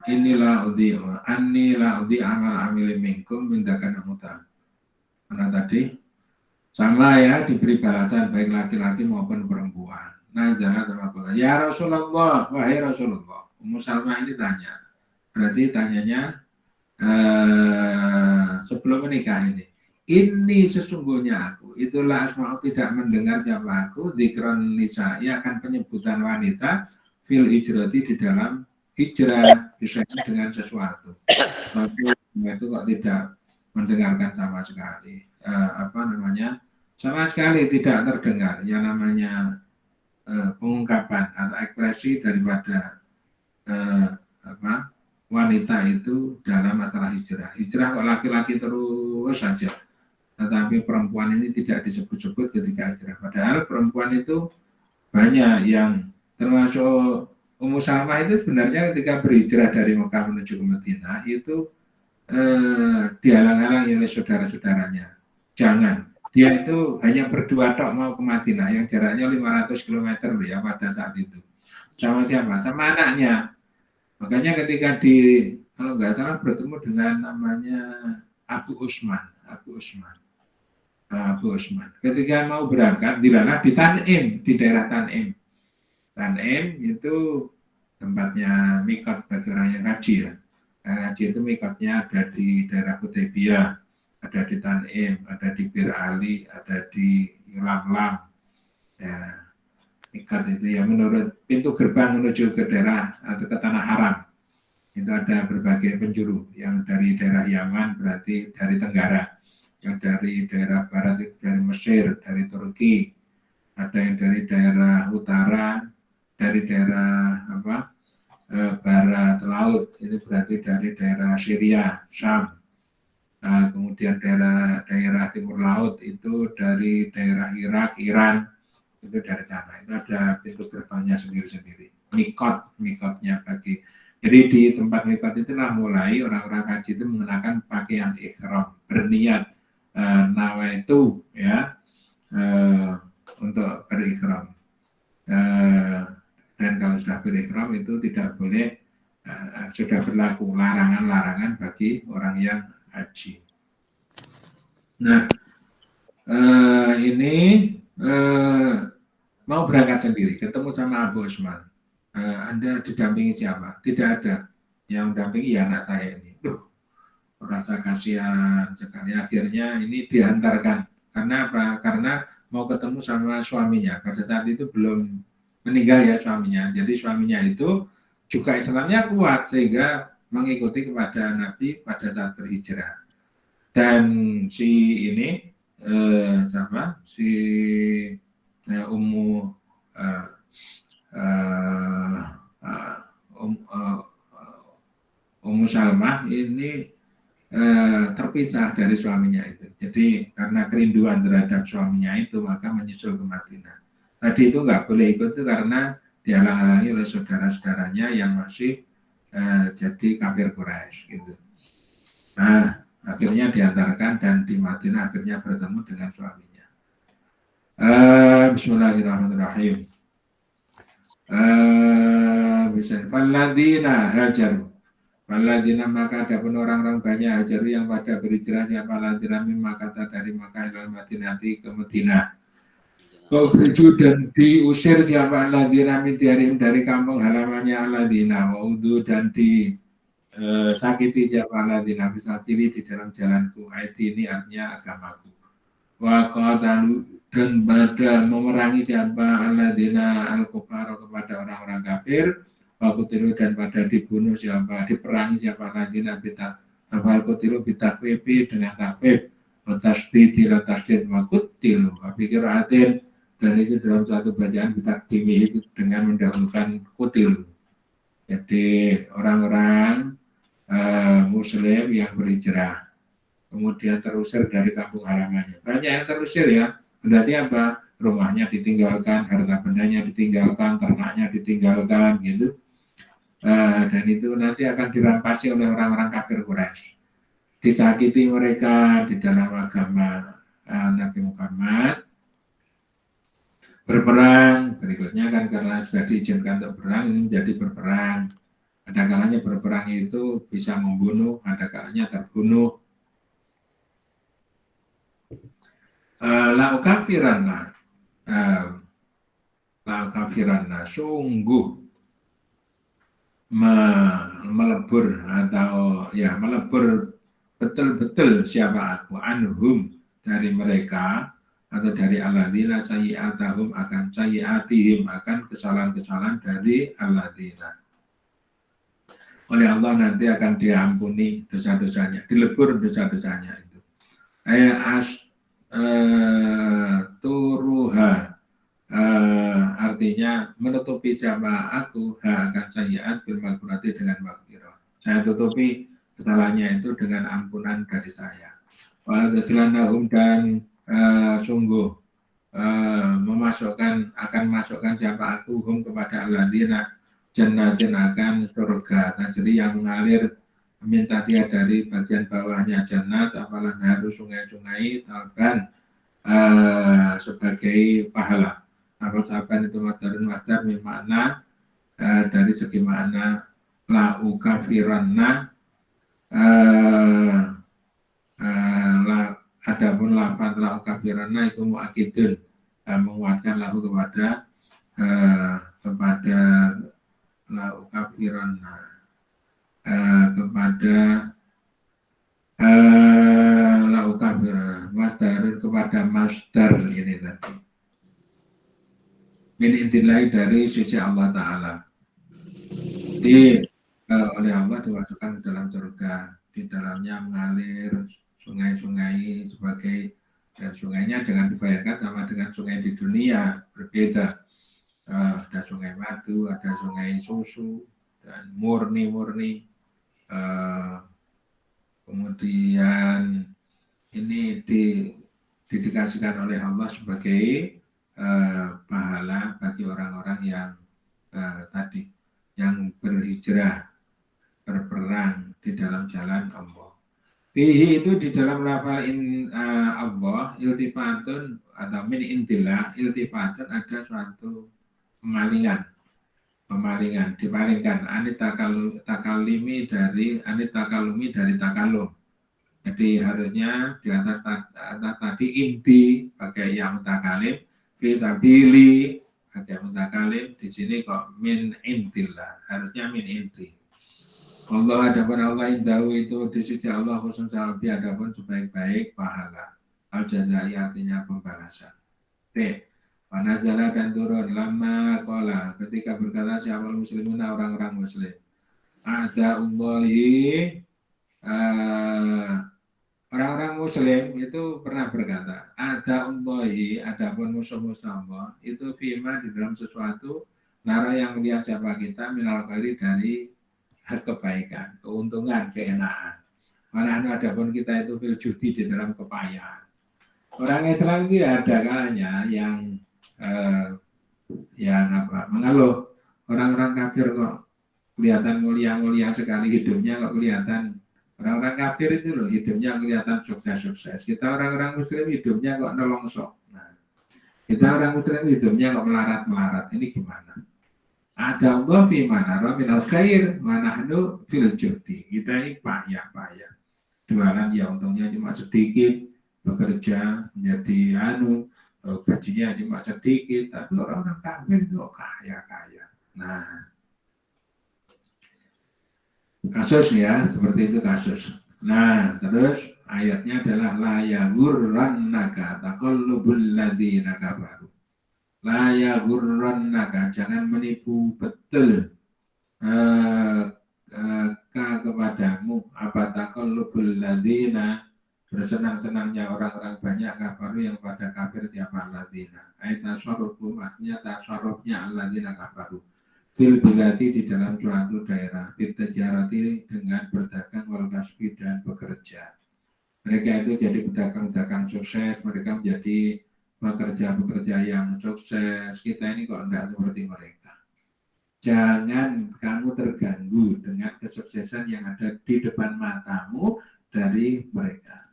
Inilah udi amal amil minkum mindakan muta. Karena tadi sama ya, diberi balasan baik laki-laki maupun perempuan. Nah, jangan sama ya Rasulullah, wahai Rasulullah. Ummu Salmah ini tanya. Berarti tanyanya sebelum menikah ini. Ini sesungguhnya aku, itulah asma'u tidak mendengar siapa aku, dzikran nisa, ia akan penyebutan wanita fil hijrati di dalam hijrah, bisa dengan sesuatu. Tapi itu kok tidak mendengarkan sama sekali. Sama sekali tidak terdengar yang namanya pengungkapan atau ekspresi daripada wanita itu dalam masalah hijrah. Hijrah kok laki-laki terus saja, tetapi perempuan ini tidak disebut-sebut ketika hijrah. Padahal perempuan itu banyak yang termasuk Ummu Salamah itu sebenarnya ketika berhijrah dari Mekah menuju ke Madinah itu dihalang-halangi oleh saudara-saudaranya. Jangan. Dia itu hanya berdua tok mau ke Madinah yang jaraknya 500 km ya pada saat itu. Sama siapa? Sama anaknya. Makanya ketika kalau nggak salah bertemu dengan namanya Abu Usman. Ketika mau berangkat dilarang di Tanim, di daerah Tanim. Tanim itu tempatnya mikot bagi orang yang haji ya. Haji itu mikotnya ada di daerah Hudaybiyah, ada di Tanim, ada di Bir Ali, ada di Lamlam. Ya, mikot itu ya menurut pintu gerbang menuju ke daerah atau ke tanah haram. Itu ada berbagai penjuru, yang dari daerah Yaman berarti dari Tenggara, yang dari daerah barat itu dari Mesir, dari Turki, ada yang dari daerah utara, dari daerah barat laut, itu berarti dari daerah Syria, Syam. Kemudian daerah timur laut itu dari daerah Irak, Iran, itu dari sana. Itu ada pintu gerbangnya sendiri-sendiri. Mikotnya bagi. Jadi di tempat mikot itulah mulai orang-orang haji itu mengenakan pakaian ihram, berniat nawaitu ya untuk berihram. Dan kalau sudah berihram itu tidak boleh, sudah berlaku larangan-larangan bagi orang yang haji. Nah, ini mau berangkat sendiri, ketemu sama Abu Usman. Anda didampingi siapa? Tidak ada. Yang dampingi ya anak saya ini. Rasa kasihan sekali. Akhirnya ini diantarkan. Karena apa? Karena mau ketemu sama suaminya. Pada saat itu belum meninggal ya suaminya. Jadi suaminya itu juga Islamnya kuat sehingga mengikuti kepada Nabi pada saat berhijrah. Dan si ini Ummu Salmah ini terpisah dari suaminya itu. Jadi karena kerinduan terhadap suaminya itu maka menyusul ke Madinah. Tadi itu nggak boleh ikut itu karena dihalang-halangi oleh saudara-saudaranya yang masih jadi kafir Quraisy gitu. Nah, akhirnya diantarkan dan di Madinah akhirnya bertemu dengan suaminya. Bismillahirrahmanirrahim. Waladina hajaru. Waladina maka ada pun orang-orang banyak hajaru yang pada berhijrah siapa ladina maka dari Makkah ilal Madinati ke Madinah. Waktu dan diusir siapa ladina dari kampung halamannya aladina waudu dan sakiti siapa ladina bisa pilih di dalam jalanku. Ayat ini artinya agamaku. Waqatalu dan pada memerangi siapa aladina al-kufar kepada orang-orang kafir. Wakutilu dan pada dibunuh siapa, diperangi siapa aladina bitak wakutilu bitakwipi dengan takwib. Tasdid ila tasdid wakutilu. Pikir atin dan itu dalam satu bacaan bitakimi itu dengan mendahulukan kutilu. Jadi orang-orang Muslim yang berhijrah kemudian terusir dari kampung halamannya. Banyak yang terusir ya, berarti apa? Rumahnya ditinggalkan, harta bendanya ditinggalkan, ternaknya ditinggalkan, gitu. Dan itu nanti akan dirampasi oleh orang-orang kafir Quraisy. Disakiti mereka di dalam agama Nabi Muhammad. Berperang, berikutnya kan karena sudah diizinkan untuk berperang, ini menjadi berperang. Ada kalanya berperang itu bisa membunuh, ada kalanya terbunuh. Laukafiranna sungguh melebur atau ya melebur betul-betul siapa aku anhum dari mereka atau dari alladzina sayyi'atahum akan sayyi'atihim akan kesalahan-kesalahan dari alladzina. Oleh Allah nanti akan diampuni dosa-dosanya, dilebur dosa-dosanya itu. Turuha artinya menutupi siapa aku akan sayiat bil maghfirati dengan maghfirah. Saya tutupi kesalahannya itu dengan ampunan dari saya. Waladzulanahum dan sungguh akan masukkan siapa aku hum kepada alladzina jannatin akan surga tajri yang mengalir minta dia dari bagian bawahnya jannat apalah harus sungai-sungai taban sebagai pahala. Apa sahabat itu madarun masdar makna dari segi makna la ukafiranna adapun lapan la ukafiranna itu muakidun menguatkan lahu kepada la ukafiranna kepada masdarun kepada masdar ini tadi min intilai dari sisi Allah Ta'ala oleh Allah dimasukkan ke dalam surga, di dalamnya mengalir sungai-sungai sebagai dan sungainya jangan dibayangkan sama dengan sungai di dunia, berbeda. Ada sungai madu, ada sungai susu dan murni. Kemudian ini didikasikan oleh Allah sebagai pahala bagi orang-orang yang tadi yang berhijrah, berperang di dalam jalan Allah. Fihi itu di dalam lafal Allah iltifatun atau min intillah iltifatun ada suatu pemalingan dipalingkan takalumi dari takalum. Jadi harusnya di atas tadi inti pakai yang mutakalim, fisabili pakai mutakalim, di sini kok min intillah, harusnya min inti. Allah adapun Allah indahu itu di sisi Allah khusus sahabi adapun sebaik-baik pahala. Al-jazai artinya pembalasan. Oke. Panazala dan turun lama kola ketika berkata siapa muslimun orang-orang muslim. Ada Allahi orang-orang muslim itu pernah berkata ada Allahi adapun musuh-musuh Allah itu fima di dalam sesuatu nara yang melihat siapa kita minal khairi dari kebaikan, keuntungan, keenaan. Mana ada pun kita itu fil judi di dalam kepayaan. Orang Islam itu ada kalanya yang mengeluh. Orang-orang kafir kok kelihatan mulia-mulia sekali hidupnya, kok kelihatan orang-orang kafir itu loh hidupnya kelihatan sukses-sukses. Kita orang-orang muslim hidupnya kok nolongsok. Nah, kita orang muslim hidupnya kok melarat-melarat. Ini gimana? Ada Allah fi mana minal khair manahnu fil judi. Kita ini payah-payah. Jualan ya untungnya cuma sedikit, bekerja menjadi gajinya cuma sedikit, tapi orang-orang kafir itu kaya-kaya. Nah, kasus ya, seperti itu kasus. Nah, terus ayatnya adalah la yaghurrannaka taqallubul ladzina kafaru. La yaghurrannaka, jangan menipu betul kepadamu apa taqallubul ladzina, bersenang-senangnya orang-orang banyak kafaru yang pada kafir siapa ladzina. Ayat tasarrufu artinya tasarrufnya alladzina kafaru. Fil bilati di dalam suatu daerah, fit tajarati dengan berdagang wal kasbi dan bekerja. Mereka itu jadi pedagang-pedagang sukses, mereka menjadi pekerja-pekerja yang sukses. Kita ini kok enggak seperti mereka. Jangan kamu terganggu dengan kesuksesan yang ada di depan matamu dari mereka.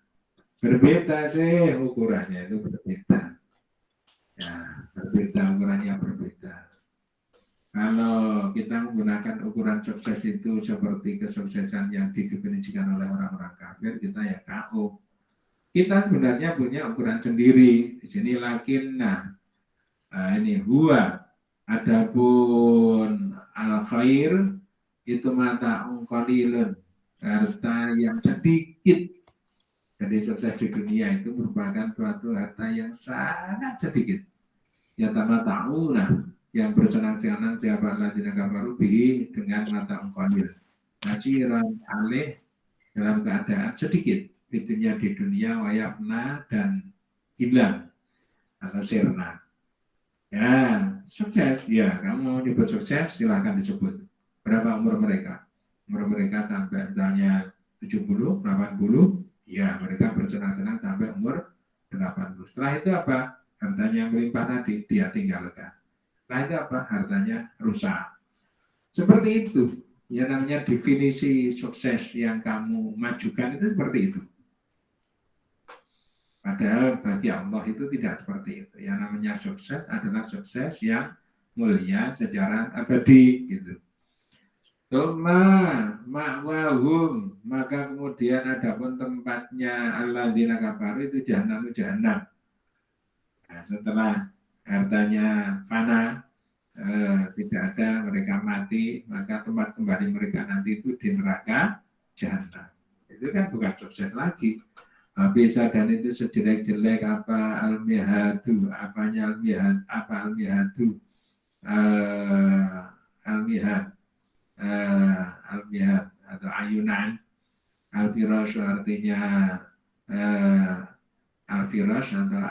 Berbeda sih ukurannya itu berbeda. Ya, berbeda ukurannya berbeda. Kalau kita menggunakan ukuran sukses itu seperti kesuksesan yang didefinisikan oleh orang-orang kafir, kita ya KO. Kita sebenarnya punya ukuran sendiri. Di sini lakinna. Nah, ini huwa. Adapun al-khair itu mata qalilun, harta yang sedikit. Jadi sukses di dunia itu merupakan suatu harta yang sangat sedikit. Ya tamata'una, yang bersenang-senang siapa ladzina kafaru bihi dengan mata qalil. Nasiran alih dalam keadaan sedikit fitunya di dunia wayafna dan hilang atau sirna. Ya, sukses. Ya, kamu mau disebut sukses, silahkan disebut. Berapa umur mereka? Umur mereka sampai misalnya 70, 80, ya mereka bersenang-senang sampai umur 80. Setelah itu apa? Hartanya yang melimpah tadi, dia tinggalkan. Setelah itu apa? Hartanya rusak. Seperti itu. Ya namanya definisi sukses yang kamu majukan itu seperti itu. Padahal bagi Allah itu tidak seperti itu. Yang namanya sukses adalah sukses yang mulia secara abadi gitu. Tuma ma'wahum, maka kemudian ada pun tempatnya alladzina kafaru itu jahannam. Nah, setelah hartanya fana, tidak ada, mereka mati, maka tempat kembali mereka nanti itu di neraka jahannam. Itu kan bukan sukses lagi. Bisa dan itu sejelek-jelek apa al-mihadu, apanya al-mihad, apa al-mihadu, al-mihad, al-mihad atau ayunan, al-firash artinya al-firash atau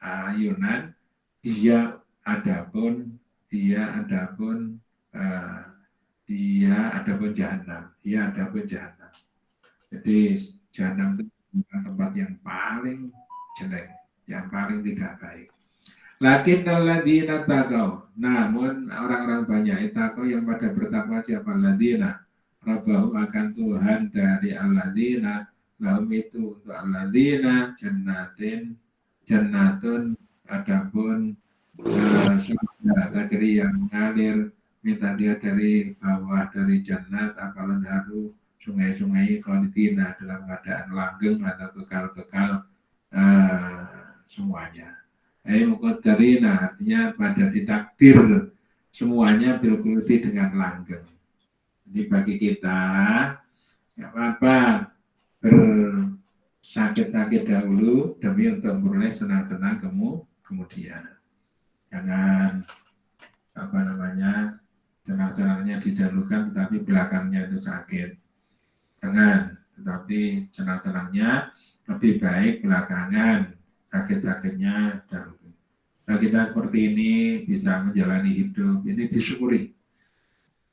ayunan, dia adapun jahanam, jadi jahanam itu tempat yang paling jelek, yang paling tidak baik. Lakin alladzina taqau, namun orang-orang banyak taqau yang pada bertakwa siapa alladzina rabbahu akan Tuhan dari alladzina lahum itu untuk alladzina jannatun adapun surga tajri yang mengalir minta dia dari bawah dari jannat apalan haru sungai-sungai khalidina dalam keadaan langgeng atau kekal-kekal semuanya. Muqaddarina artinya pada ditakdir semuanya bilkhuludi dengan langgeng. Jadi bagi kita nggak apa-apa bersakit-sakit dahulu demi untuk memperoleh senang-senang kemudian. Jangan senang-senangnya didahulukan tetapi belakangnya itu sakit. Jangan, tetapi senang-senangnya lebih baik belakangan, sakit-sakitnya dahulu. Nah kita seperti ini bisa menjalani hidup, ini disyukuri.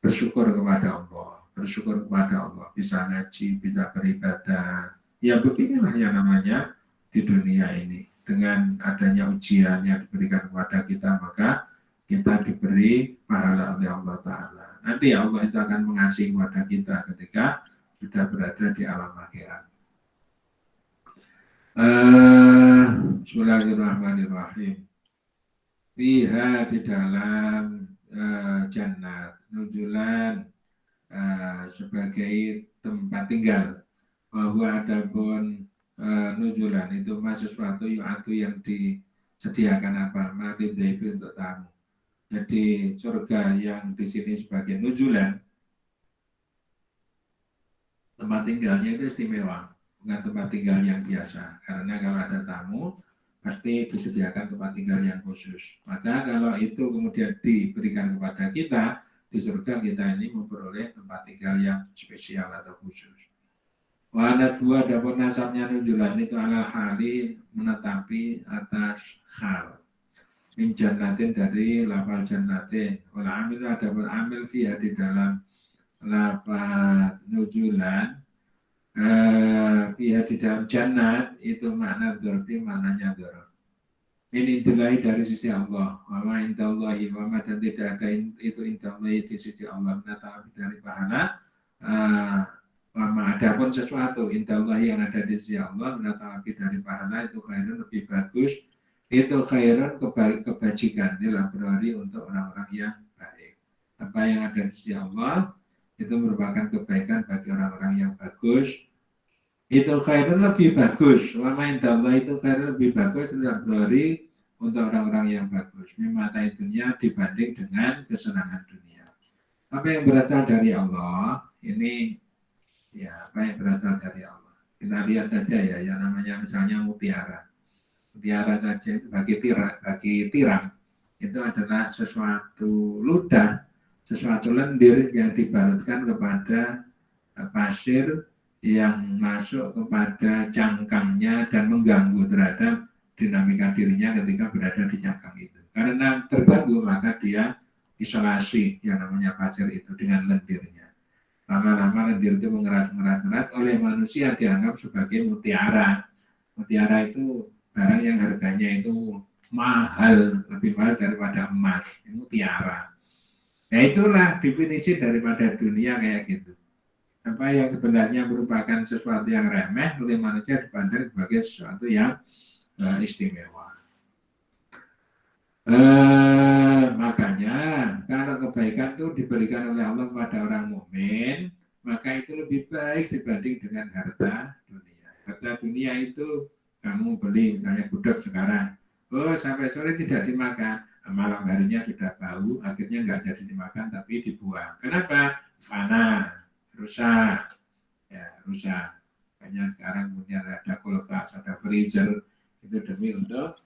Bersyukur kepada Allah. bersyukur kepada Allah, bisa ngaji, bisa beribadah. Ya beginilah yang namanya di dunia ini. Dengan adanya ujian yang diberikan kepada kita, maka kita diberi pahala oleh Allah Ta'ala. Nanti Allah itu akan mengasihi kepada kita ketika sudah berada di alam akhirat. Bismillahirrahmanirrahim. Fiha di dalam jannat nujulan sebagai tempat tinggal, bahwa adapun nujulan itu sesuatu yang disediakan apa maridai untuk tamu. Jadi surga yang di sini sebagai nujulan, tempat tinggalnya itu istimewa, bukan tempat tinggal yang biasa. Karena kalau ada tamu pasti disediakan tempat tinggal yang khusus. Maka kalau itu kemudian diberikan kepada kita di surga, kita ini memperoleh tempat tinggal yang spesial atau khusus. Wahanat dua adapun nasabnya nujulan itu alal hali, menetapi atas hal. Min jannatin dari lafal jannatin. Wal amil adapun amil fiha di dalam lafal nujulan, fiha di dalam jannat itu makna dzarfi, maknanya dzarf. Ini intilahi dari sisi Allah, wama indallahi, wama dan tidak ada itu indallahi di sisi Allah, menatapi dari pahala, wama adapun sesuatu indallahi yang ada di sisi Allah, menatapi dari pahala itu khairun lebih bagus, itu khairun kebajikan, inilah berarti untuk orang-orang yang baik. Apa yang ada di sisi Allah itu merupakan kebaikan bagi orang-orang yang bagus. Itu khairun lebih bagus, wa ma indallah itu khairun lebih bagus, tidak berarti untuk orang-orang yang bagus. Mimata itunya dibanding dengan kesenangan dunia. Apa yang berasal dari Allah ini, ya apa yang berasal dari Allah. Kita lihat saja ya, yang namanya misalnya mutiara. Mutiara saja itu bagi tiram itu adalah sesuatu ludah, sesuatu lendir yang dibalutkan kepada pasir yang masuk kepada cangkangnya dan mengganggu terhadap dinamika dirinya ketika berada di cangkang itu. Karena terganggu maka dia isolasi yang namanya pasir itu dengan lendirnya. Lama-lama lendir itu mengeras oleh manusia dianggap sebagai mutiara. Mutiara itu barang yang harganya itu mahal, lebih mahal daripada emas. Ini mutiara. Ya itulah definisi daripada dunia kayak gitu. Apa yang sebenarnya merupakan sesuatu yang remeh oleh manusia dipandang sebagai sesuatu yang istimewa. Makanya kalau kebaikan itu diberikan oleh Allah kepada orang mukmin, maka itu lebih baik dibanding dengan harta dunia. Harta dunia itu kamu beli misalnya gudeg sekarang, sampai sore tidak dimakan, malam harinya sudah bau, akhirnya nggak jadi dimakan tapi dibuang. Kenapa? Fana. Rusak, ya rusak. Makanya sekarang kemudian ada kulkas, ada freezer, itu demi untuk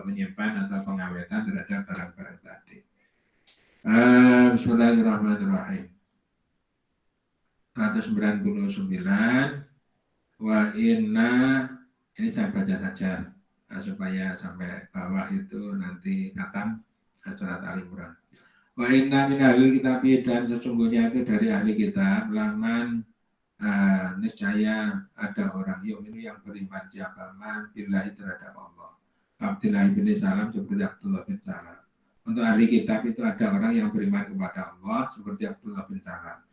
menyimpan atau pengawetan terhadap barang-barang tadi. Bismillahirrahmanirrahim. 199. Wa inna, ini saya baca saja supaya sampai bawah itu nanti khatam surat Al-Imran. Wa inna min ahli kitab, dan sesungguhnya itu dari ahli kitab, laman niscaya ada orang yu'minu yang beriman siapa man billahi terhadap Allah. Abdullah bin Salam seperti Abdullah bin Salam. Untuk ahli kitab itu ada orang yang beriman kepada Allah seperti Abdullah bin Salam.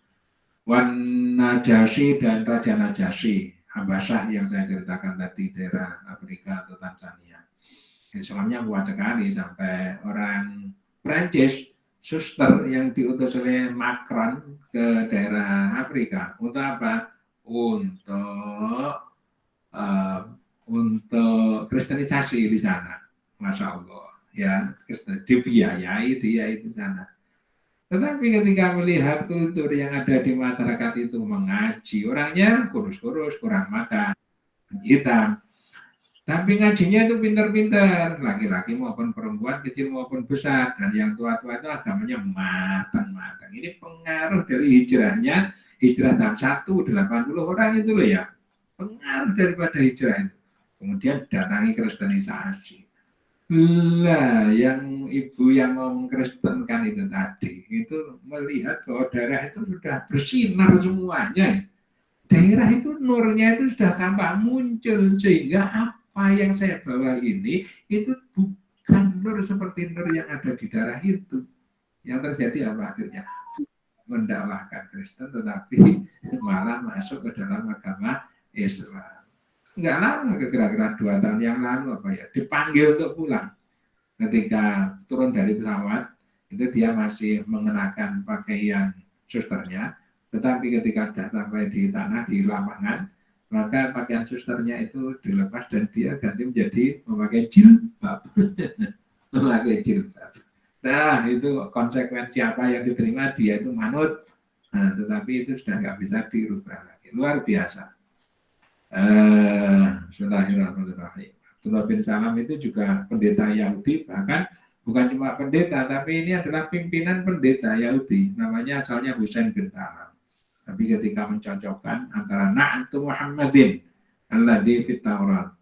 Wan Najasyi dan Raja Najasyi, Habasyah yang saya ceritakan tadi, daerah Afrika atau Tanzania. Islamnya kuat sekali sampai orang Prancis, suster yang diutus oleh Macron ke daerah Afrika untuk apa? Untuk kristenisasi di sana, masya Allah, ya dibiayai dia itu sana. Tetapi ketika melihat kultur yang ada di masyarakat itu mengaji, orangnya kurus-kurus, kurang makan, hitam. Tapi ngajinya itu pintar-pintar, laki-laki maupun perempuan, kecil maupun besar, dan yang tua-tua itu agamanya matang-matang. Ini pengaruh dari hijrah tahun 180 orang itu loh ya, pengaruh daripada hijrah itu. Kemudian datangi kristenisasi. Lah, yang ibu yang ngomong Kristen kan itu tadi, itu melihat bahwa daerah itu sudah bersinar semuanya. Daerah itu nurnya itu sudah tampak muncul, sehingga apa yang saya bawa ini itu bukan nur seperti nur yang ada di daerah itu. Yang terjadi apa akhirnya? Mendakwahkan Kristen tetapi malah masuk ke dalam agama Islam. Enggak lama, kira-kira 2 tahun yang lalu apa ya, dipanggil untuk pulang. Ketika turun dari pesawat, itu dia masih mengenakan pakaian susternya, tetapi ketika sudah sampai di tanah, di lapangan, maka pakaian susternya itu dilepas dan dia ganti menjadi memakai jilbab. Memakai jilbab. Nah, itu konsekuensi apa yang diterima, dia itu manut. Nah, tetapi itu sudah nggak bisa dirubah lagi. Luar biasa. Bismillahirrahmanirrahim. Abdullah bin Salam itu juga pendeta Yahudi, bahkan bukan cuma pendeta, tapi ini adalah pimpinan pendeta Yahudi, namanya asalnya Husain bin Salam. Tapi ketika mencocokkan antara na'atu Muhammadin alladzi fit Taurat,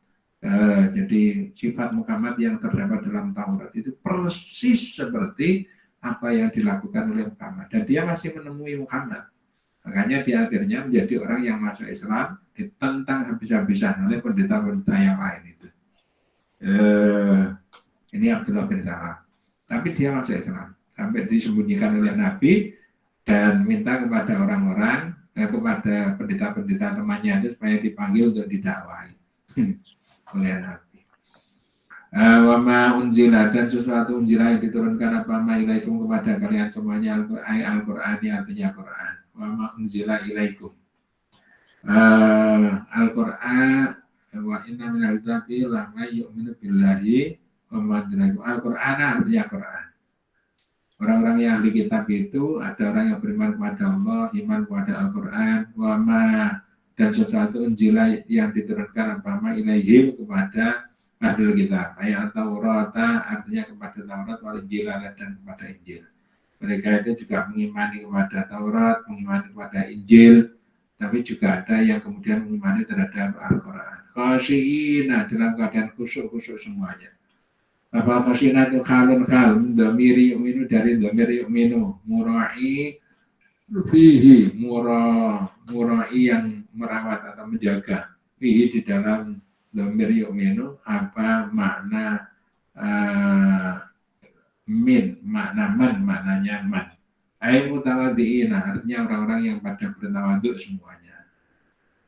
jadi sifat Muhammad yang terdapat dalam Taurat itu persis seperti apa yang dilakukan oleh Muhammad, dan dia masih menemui Muhammad. Makanya dia akhirnya menjadi orang yang masuk Islam, ditentang habis-habisan oleh pendeta-pendeta yang lain itu. Ini Abdullah bin Salam. Tapi dia masuk Islam, sampai disembunyikan oleh Nabi dan minta kepada orang-orang, kepada pendeta-pendeta temannya itu supaya dipanggil untuk didakwahi oleh Nabi. Wama unzila, dan sesuatu unzila yang diturunkan apa ma ilaikum kepada kalian semuanya, Al-Qur'an artinya Quran. Wama unzila ilaikum Al-Qur'an wa inna minal kitabi lama yu'minu billahi wa ma unzila. Al-Qur'an artinya Quran. Orang-orang yang ahli kitab itu ada orang yang beriman kepada Allah, iman kepada Al-Qur'an, wama, dan sesuatu unzila yang diturunkan apa ma ilaihim kepada ahli kitab. Ayat Taurat artinya kepada Taurat, wal Injil dan kepada Injil. Mereka itu juga mengimani kepada Taurat, mengimani kepada Injil, tapi juga ada yang kemudian mengimani terhadap Al-Quran. Khasyi'ina, dalam keadaan khusyuk-khusyuk semuanya. Lafal khasyi'ina itu khalun khal, dhamiri yu'minu dari dhamiri yu'minu, mura'i fihi, mura'i yang merawat atau menjaga, fihi di dalam dhamiri yu'minu, apa makna min, makna man, maknanya man. Ai mutawaddi'ina, artinya orang-orang yang pada bertawaduk semuanya.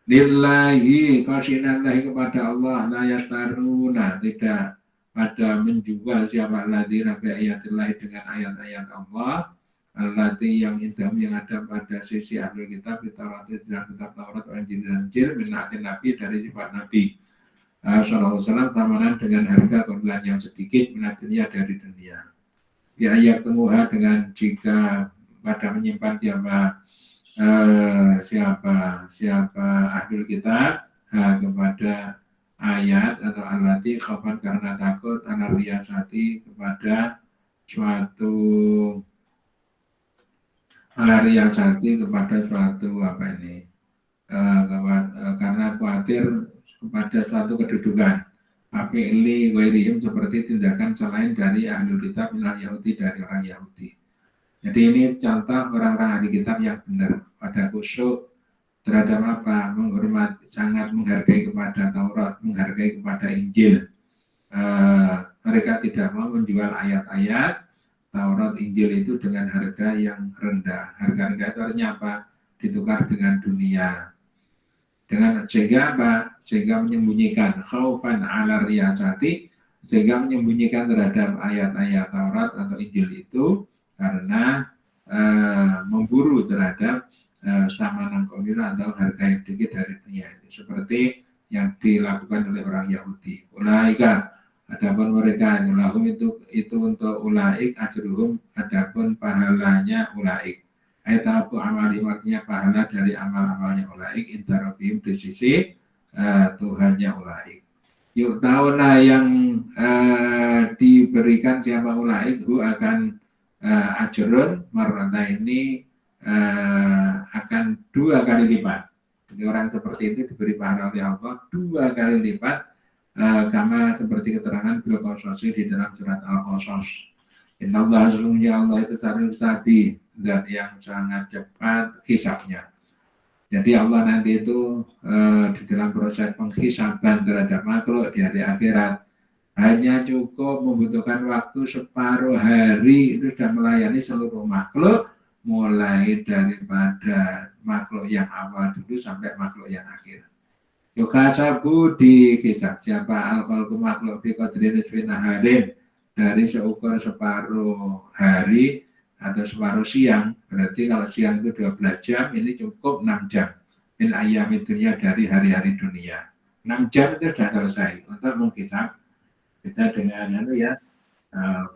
Lillahi, khasinallahi kepada Allah, la yastaruna, tidak pada menjual siapa alladzina bi ayatillahi dengan ayat-ayat Allah, allati yang indahum yang ada pada sisi ahli kitab, Taurat dalam kitab Taurat, Injil dan Injil, minatin Nabi dari sifat Nabi sallallahu alaihi wasallam, tamanan dengan harga keunggulan yang sedikit, minatinya dari dunia. Ya ayat temuha, dengan jika pada menyimpan siapa ahlul kitab kepada ayat atau alati khaufan karena takut, anariyasati kepada suatu apa ini, karena khawatir kepada suatu kedudukan. Apili wairihim, seperti tindakan selain dari ahlul kitab minal Yahudi, dari orang Yahudi. Jadi ini contoh orang-orang ahli kitab yang benar, pada khusyuk terhadap apa? Menghormati, sangat menghargai kepada Taurat, menghargai kepada Injil. Mereka tidak mau menjual ayat-ayat Taurat, Injil itu dengan harga yang rendah. Harga rendah itu artinya apa? Ditukar dengan dunia. Sehingga apa? Sehingga menyembunyikan khaufan ala riyasati, sehingga menyembunyikan terhadap ayat-ayat Taurat atau Injil itu karena memburu terhadap samanan qalila atau harga yang sedikit dari dunia ini, seperti yang dilakukan oleh orang Yahudi. Ulaika, adapun mereka lahum itu untuk ulaik ajruhum, adapun pahalanya ulaik. Ayat Abu amali, artinya pahala dari amal-amalnya ulaik, intarobihim, di sisi Tuhannya ulaik. Yuk tahulah yang diberikan siapa ulaik, hu akan ajrun marrata ini akan 2 kali lipat. Jadi orang seperti itu diberi pahala oleh Allah 2 kali lipat kama seperti keterangan bil Qasas di dalam surat Al-Qasas. Innallaha sesungguhnya Allah itu sari'us hisab dan yang sangat cepat hisabnya. Jadi Allah nanti itu di dalam proses penghisaban terhadap makhluk di hari akhirat hanya cukup membutuhkan waktu separuh hari itu sudah melayani seluruh makhluk, mulai daripada makhluk yang awal dulu sampai makhluk yang akhir. Juga sabu dihisab siapa al-khalqu makhluk bi qadri nisfi naharin dari seukur separuh hari atau separuh siang. Berarti kalau siang itu 12 jam, ini cukup 6 jam. Min ayyamid dunya dari hari-hari dunia. 6 jam itu sudah selesai untuk menghisab. Kita dengan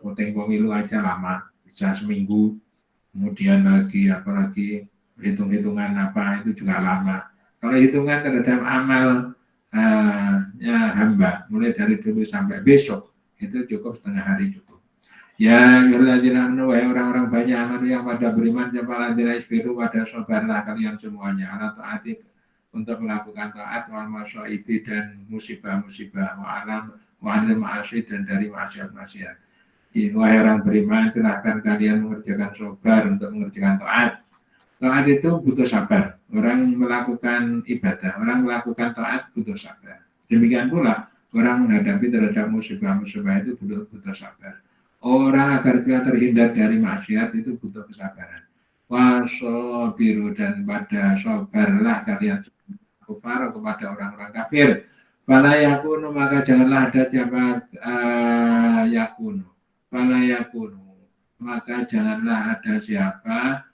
voting pemilu aja lama, bisa seminggu, kemudian lagi apalagi hitung-hitungan apa itu juga lama. Kalau hitungan terhadap amal hamba mulai dari dulu sampai besok itu cukup setengah hari cukup. Ya ayyuhalladzina amanu wahai orang-orang banyak amanu yang pada beriman siapa ladzina isbiru pada sabarlah kalian semuanya ala taati untuk melakukan taat wal masyaibi dan musibah-musibah wa'anil ma'asyi dan dari maksiat-maksiat. Wahai orang beriman, silahkan kalian mengerjakan sabar untuk mengerjakan taat. Taat itu butuh sabar. Orang melakukan ibadah, orang melakukan taat butuh sabar. Demikian pula orang menghadapi terhadap musibah-musibah itu butuh sabar. Orang agar dia terhindar dari maksiat itu butuh kesabaran. Wasobiru dan pada sabarlah kalian kufar kepada orang-orang kafir. Fala yakunu maka janganlah ada siapa yakunu. Fala yakunu maka janganlah ada siapa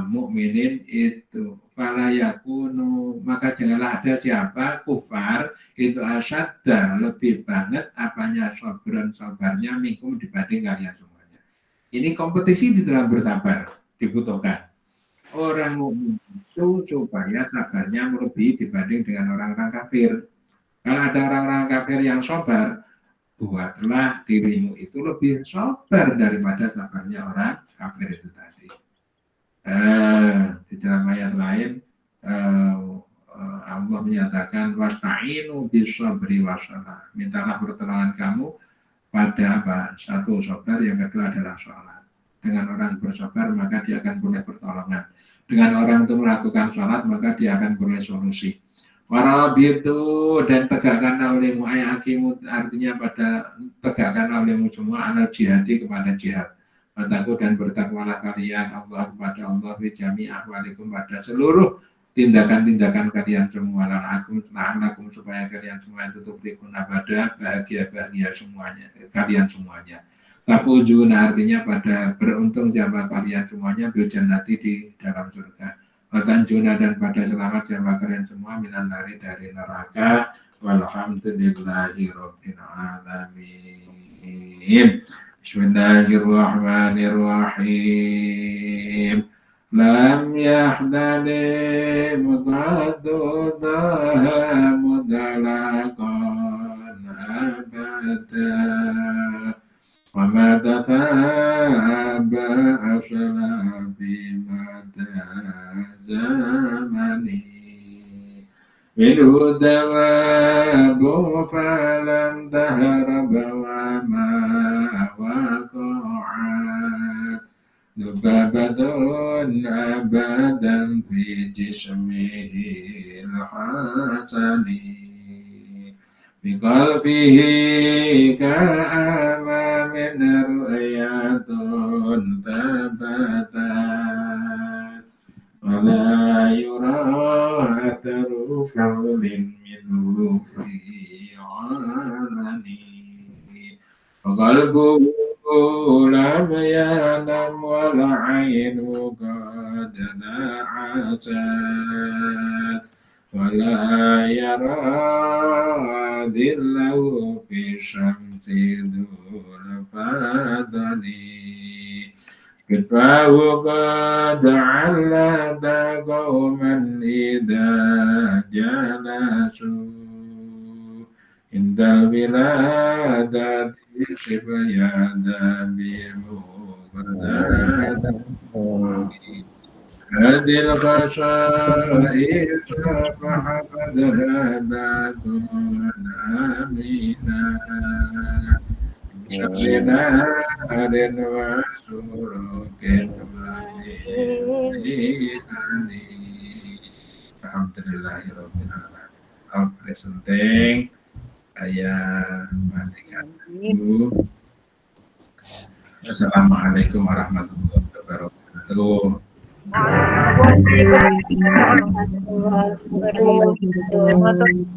mukminin itu. Fala yakunu maka janganlah ada siapa kufar itu asyadda lebih banget apanya sabarnya minkum dibanding kalian semuanya. Ini kompetisi di dalam bersabar dibutuhkan. Orang mukmin itu supaya sabarnya melebihi dibanding dengan orang-orang kafir. Kalau ada orang-orang kafir yang sabar, buatlah dirimu itu lebih sabar daripada sabarnya orang kafir itu tadi. Di dalam ayat lain Allah menyatakan wasta'inu bisabri wasalah. Mintalah pertolongan kamu pada apa? Satu sabar, yang kedua adalah sholat. Dengan orang bersabar maka dia akan boleh pertolongan. Dengan orang itu melakukan sholat maka dia akan boleh solusi. Warabitu dan tegakkanlah olehmu ayakimu artinya pada tegakkanlah olehmu semua anal jihadi kepada jihad. Takut dan bertakwalah kalian Allah kepada Allah bijami ahwalikum pada seluruh tindakan-tindakan kalian semua la'akum supaya kalian semua itu tubrikuna pada bahagia-bahagia semuanya kalian semuanya. Tafujuna artinya pada beruntung siapa kalian semuanya bil jannati di dalam surga. Watanjuna dan pada selamat siapa kalian semua minan nari dari neraka. Walhamdulillahi rabbil alamin. Bismillahirrahmanirrahim. Lam yahdalim qadudaha mudalakan abada wa madataba asla bimada zamani minhu dawabu falam taharab wa ma waqa'at dubabadun abadan fi jismihi al-hasani biqalbihi ka'ama min ru'yatun tabatat wala yura atharu qawlin minhu fi 'alani qalbuhu lam yanam wal 'ainu qad na'asat wala yara dillahu fi syamsi dhul fadani kitbahu qad 'allada qawman idha jalasu indal wiladati sibyada bimu هذه الخصائص فحقد هدى كن آمنا شر نار وسرك ولساني. Alhamdulillahirabbil alamin. Oke, penting ayah matikan dulu. Assalamualaikum warahmatullahi wabarakatuh. Waalaikumsalam warahmatullahi wabarakatuh.